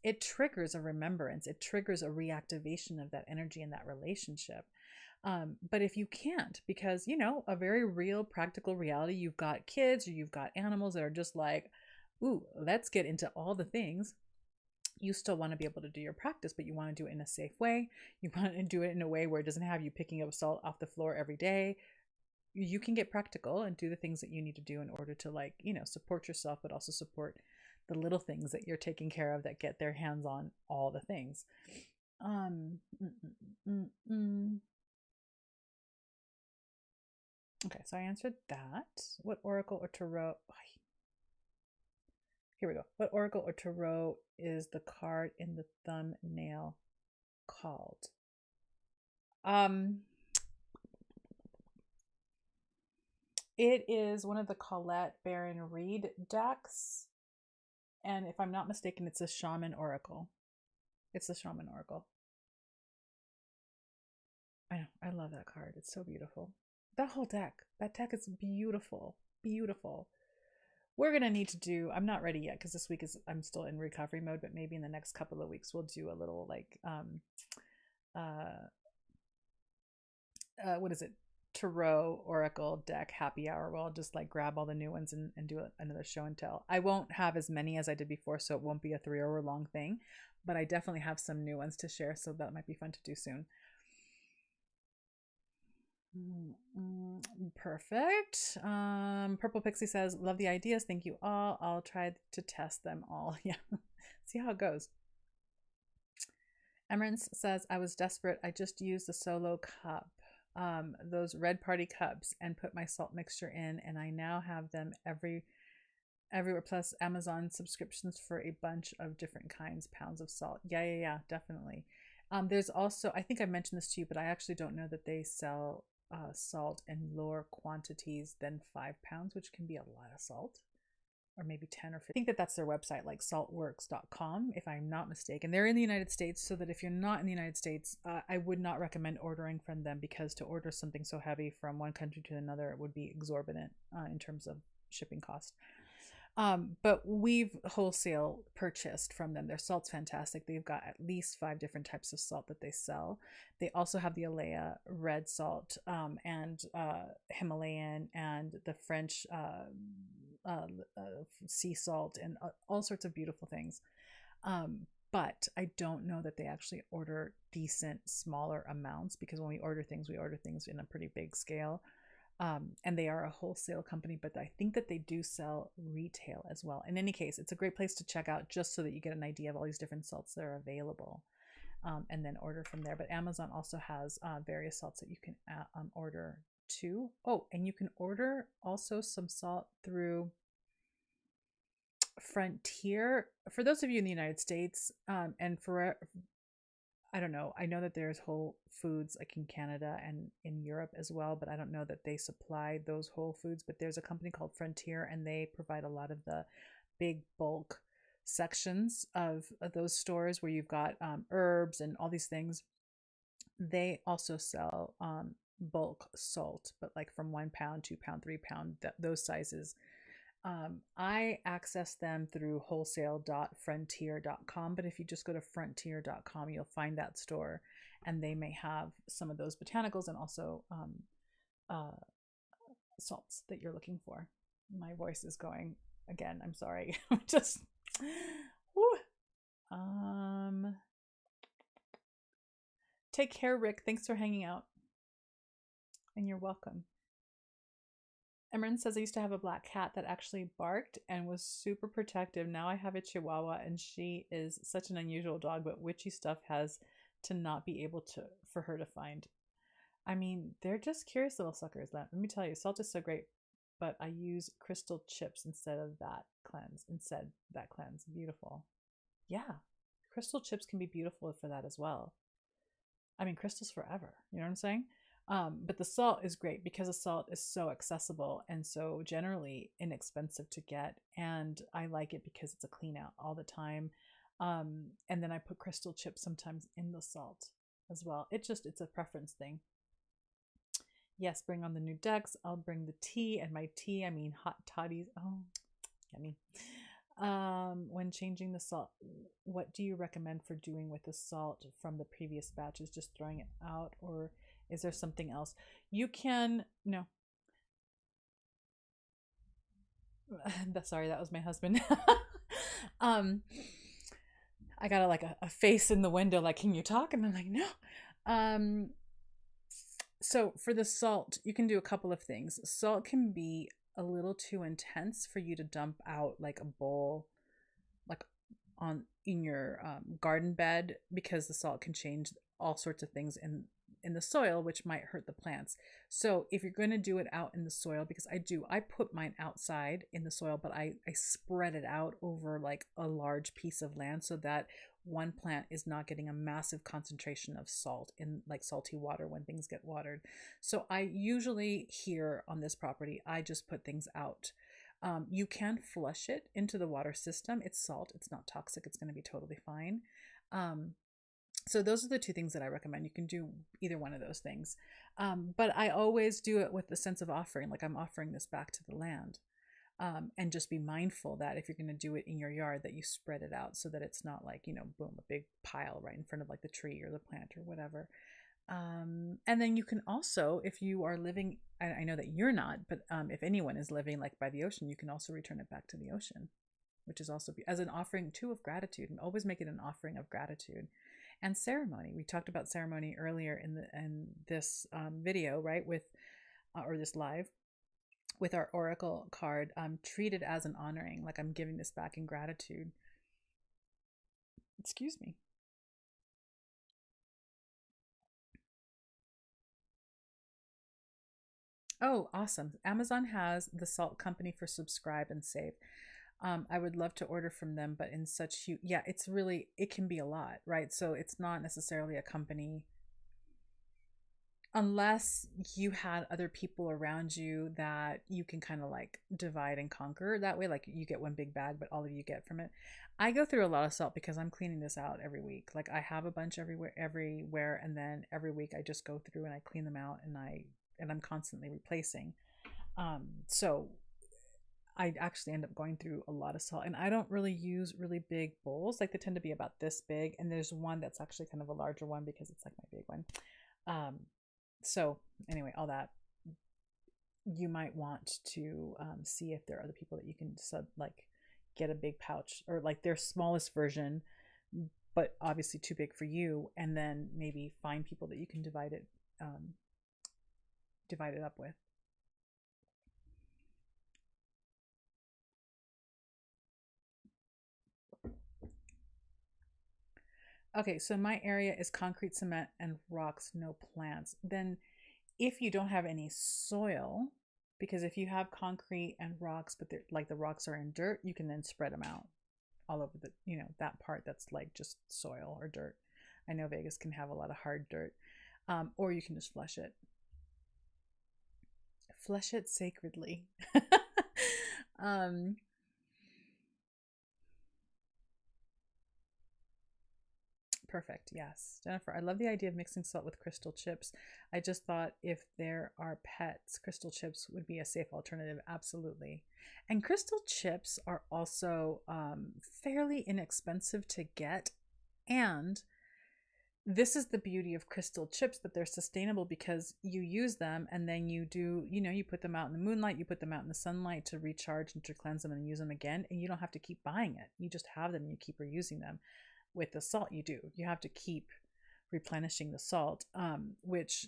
it triggers a remembrance, it triggers a reactivation of that energy in that relationship. But if you can't, because, a very real practical reality, you've got kids or you've got animals that are just like, ooh, let's get into all the things. You still want to be able to do your practice, but you want to do it in a safe way. You want to do it in a way where it doesn't have you picking up salt off the floor every day. You can get practical and do the things that you need to do in order to, support yourself, but also support the little things that you're taking care of that get their hands on all the things. Okay, so I answered that. What oracle or tarot? Here we go. What oracle or tarot is the card in the thumbnail called? It is one of the Colette Baron Reed decks. And if I'm not mistaken, it's a Shaman Oracle. It's a Shaman Oracle. I know. I love that card. It's so beautiful. That whole deck. That deck is beautiful. Beautiful. We're going to need to do, I'm not ready yet because this week I'm still in recovery mode, but maybe in the next couple of weeks we'll do a little what is it? Tarot Oracle deck happy hour where I'll just grab all the new ones and do another show and tell. I won't have as many as I did before, so it won't be a 3-hour long thing, but I definitely have some new ones to share, so that might be fun to do soon. Perfect. Purple Pixie says, love the ideas. Thank you all. I'll try to test them all. Yeah. See how it goes. Emerence says, I was desperate. I just used the solo cup, those red party cups, and put my salt mixture in, and I now have them everywhere, plus Amazon subscriptions for a bunch of different pounds of salt. Yeah, definitely. There's also, I think I mentioned this to you, but I actually don't know that they sell salt in lower quantities than 5 pounds, which can be a lot of salt, or maybe 10 or 15. I think that's their website, like saltworks.com, if I'm not mistaken. They're in the United States, so that if you're not in the United States, I would not recommend ordering from them, because to order something so heavy from one country to another would be exorbitant in terms of shipping cost. But we've wholesale purchased from them. Their salt's fantastic. They've got at least 5 different types of salt that they sell. They also have the Alea red salt, and Himalayan, and the French sea salt, and all sorts of beautiful things. But I don't know that they actually order decent smaller amounts, because when we order things in a pretty big scale. And they are a wholesale company, but I think that they do sell retail as well. In any case, it's a great place to check out, just so that you get an idea of all these different salts that are available, and then order from there. But Amazon also has various salts that you can order too. Oh, and you can order also some salt through Frontier. For those of you in the United States, and for, I don't know. I know that there's Whole Foods in Canada and in Europe as well, but I don't know that they supply those Whole Foods. But there's a company called Frontier, and they provide a lot of the big bulk sections of those stores where you've got herbs and all these things. They also sell bulk salt, but from 1 pound, 2 pound, 3 pound, those sizes. I access them through wholesale.frontier.com, but if you just go to frontier.com, you'll find that store, and they may have some of those botanicals and also salts that you're looking for. My voice is going again. I'm sorry. Just whew. Take care, Rick. Thanks for hanging out. and you're welcome. Emerin says, I used to have a black cat that actually barked and was super protective. Now I have a Chihuahua, and she is such an unusual dog, but witchy stuff has to not be able to for her to find. I mean, they're just curious little suckers. Let me tell you, salt is so great, but I use crystal chips instead of that cleanse. Beautiful. Yeah, crystal chips can be beautiful for that as well. I mean, crystals forever. You know what I'm saying? But the salt is great because the salt is so accessible and so generally inexpensive to get. And I like it because it's a clean out all the time. And then I put crystal chips sometimes in the salt as well. It's a preference thing. Yes, bring on the new decks. I'll bring the tea, and my tea, I mean hot toddies. Oh, yummy. When changing the salt, what do you recommend for doing with the salt from the previous batches? Just throwing it out, or is there something else? You can, no. Sorry, that was my husband. um, I got a face in the window, like, can you talk? And I'm like, no. So for the salt, you can do a couple of things. Salt can be a little too intense for you to dump out like a bowl, like in your garden bed, because the salt can change all sorts of things in the soil, which might hurt the plants. So if you're going to do it out in the soil, because I put mine outside in the soil, but I spread it out over like a large piece of land so that one plant is not getting a massive concentration of salt in like salty water when things get watered. So I usually here on this property, I just put things out. You can flush it into the water system. It's salt. It's not toxic. It's going to be totally fine. So those are the two things that I recommend. You can do either one of those things. But I always do it with the sense of offering, like I'm offering this back to the land. And just be mindful that if you're going to do it in your yard, that you spread it out so that it's not like, boom, a big pile right in front of like the tree or the plant or whatever. And then you can also, if you are living, I know that you're not, but if anyone is living like by the ocean, you can also return it back to the ocean, which is also as an offering too of gratitude, and always make it an offering of gratitude. And ceremony. We talked about ceremony earlier in this video, right? Or this live with our Oracle card. Treat it as an honoring, like I'm giving this back in gratitude. Excuse me. Oh, awesome. Amazon has the salt company for subscribe and save. I would love to order from them, but in such huge, yeah, it can be a lot, right? So it's not necessarily a company, unless you had other people around you that you can kind of like divide and conquer that way. Like you get one big bag, but all of you get from it. I go through a lot of salt because I'm cleaning this out every week. Like I have a bunch everywhere. And then every week I just go through and I clean them out, and I'm constantly replacing. So I actually end up going through a lot of salt, and I don't really use really big bowls. Like they tend to be about this big, and there's one that's actually kind of a larger one because it's like my big one. So anyway, all that, you might want to see if there are other people that you can get a big pouch, or like their smallest version, but obviously too big for you, and then maybe find people that you can divide it up with. Okay, so my area is concrete, cement, and rocks, no plants. Then if you don't have any soil, because if you have concrete and rocks, but they're like the rocks are in dirt, you can then spread them out all over that part that's like just soil or dirt. I know Vegas can have a lot of hard dirt. Or you can just flush it. Flush it sacredly. Perfect. Yes. Jennifer, I love the idea of mixing salt with crystal chips. I just thought if there are pets, crystal chips would be a safe alternative. Absolutely. And crystal chips are also fairly inexpensive to get. And this is the beauty of crystal chips, that they're sustainable because you use them and then you put them out in the moonlight, you put them out in the sunlight to recharge and to cleanse them and use them again. And you don't have to keep buying it. You just have them and you keep reusing them. With the salt, you have to keep replenishing the salt, which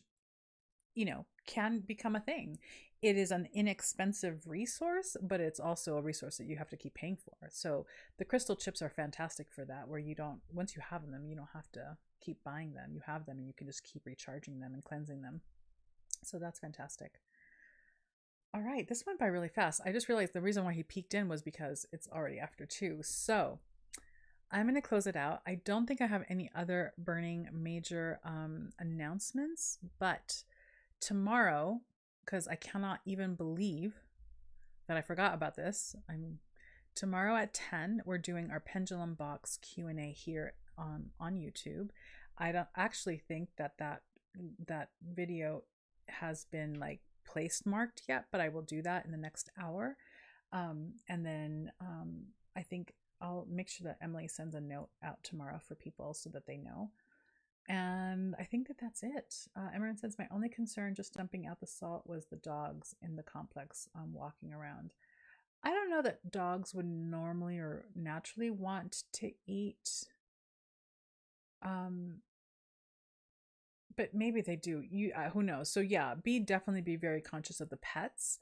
can become a thing. It is an inexpensive resource, but it's also a resource that you have to keep paying for. So the crystal chips are fantastic for that, where you don't, once you have them, you don't have to keep buying them. You have them and you can just keep recharging them and cleansing them. So that's fantastic. All right, this went by really fast. I just realized the reason why he peeked in was because it's already after 2. So I'm going to close it out. I don't think I have any other burning major announcements, but tomorrow, because I cannot even believe that I forgot about this, tomorrow at 10 we're doing our pendulum box Q&A here on YouTube. I don't actually think that video has been like placed marked yet, but I will do that in the next hour. And then I think I'll make sure that Emily sends a note out tomorrow for people so that they know. And I think that that's it. Emerald says, my only concern just dumping out the salt was the dogs in the complex walking around. I don't know that dogs would normally or naturally want to eat. But maybe they do. Who knows? So yeah, definitely be very conscious of the pets.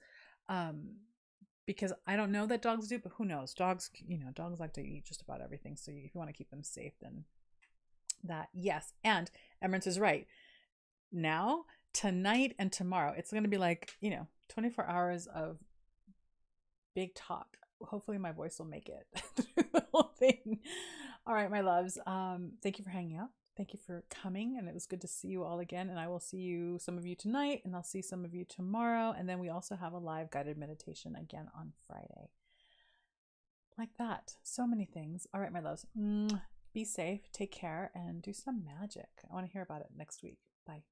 Because I don't know that dogs do, but who knows? Dogs like to eat just about everything. So if you want to keep them safe, then that, yes. And Emerence is right. Now, tonight and tomorrow, it's going to be like 24 hours of big talk. Hopefully my voice will make it through the whole thing. All right, my loves, thank you for hanging out. Thank you for coming, and it was good to see you all again. And I will see some of you tonight, and I'll see some of you tomorrow. And then we also have a live guided meditation again on Friday. Like that. So many things. All right, my loves. Be safe, take care, and do some magic. I want to hear about it next week. Bye.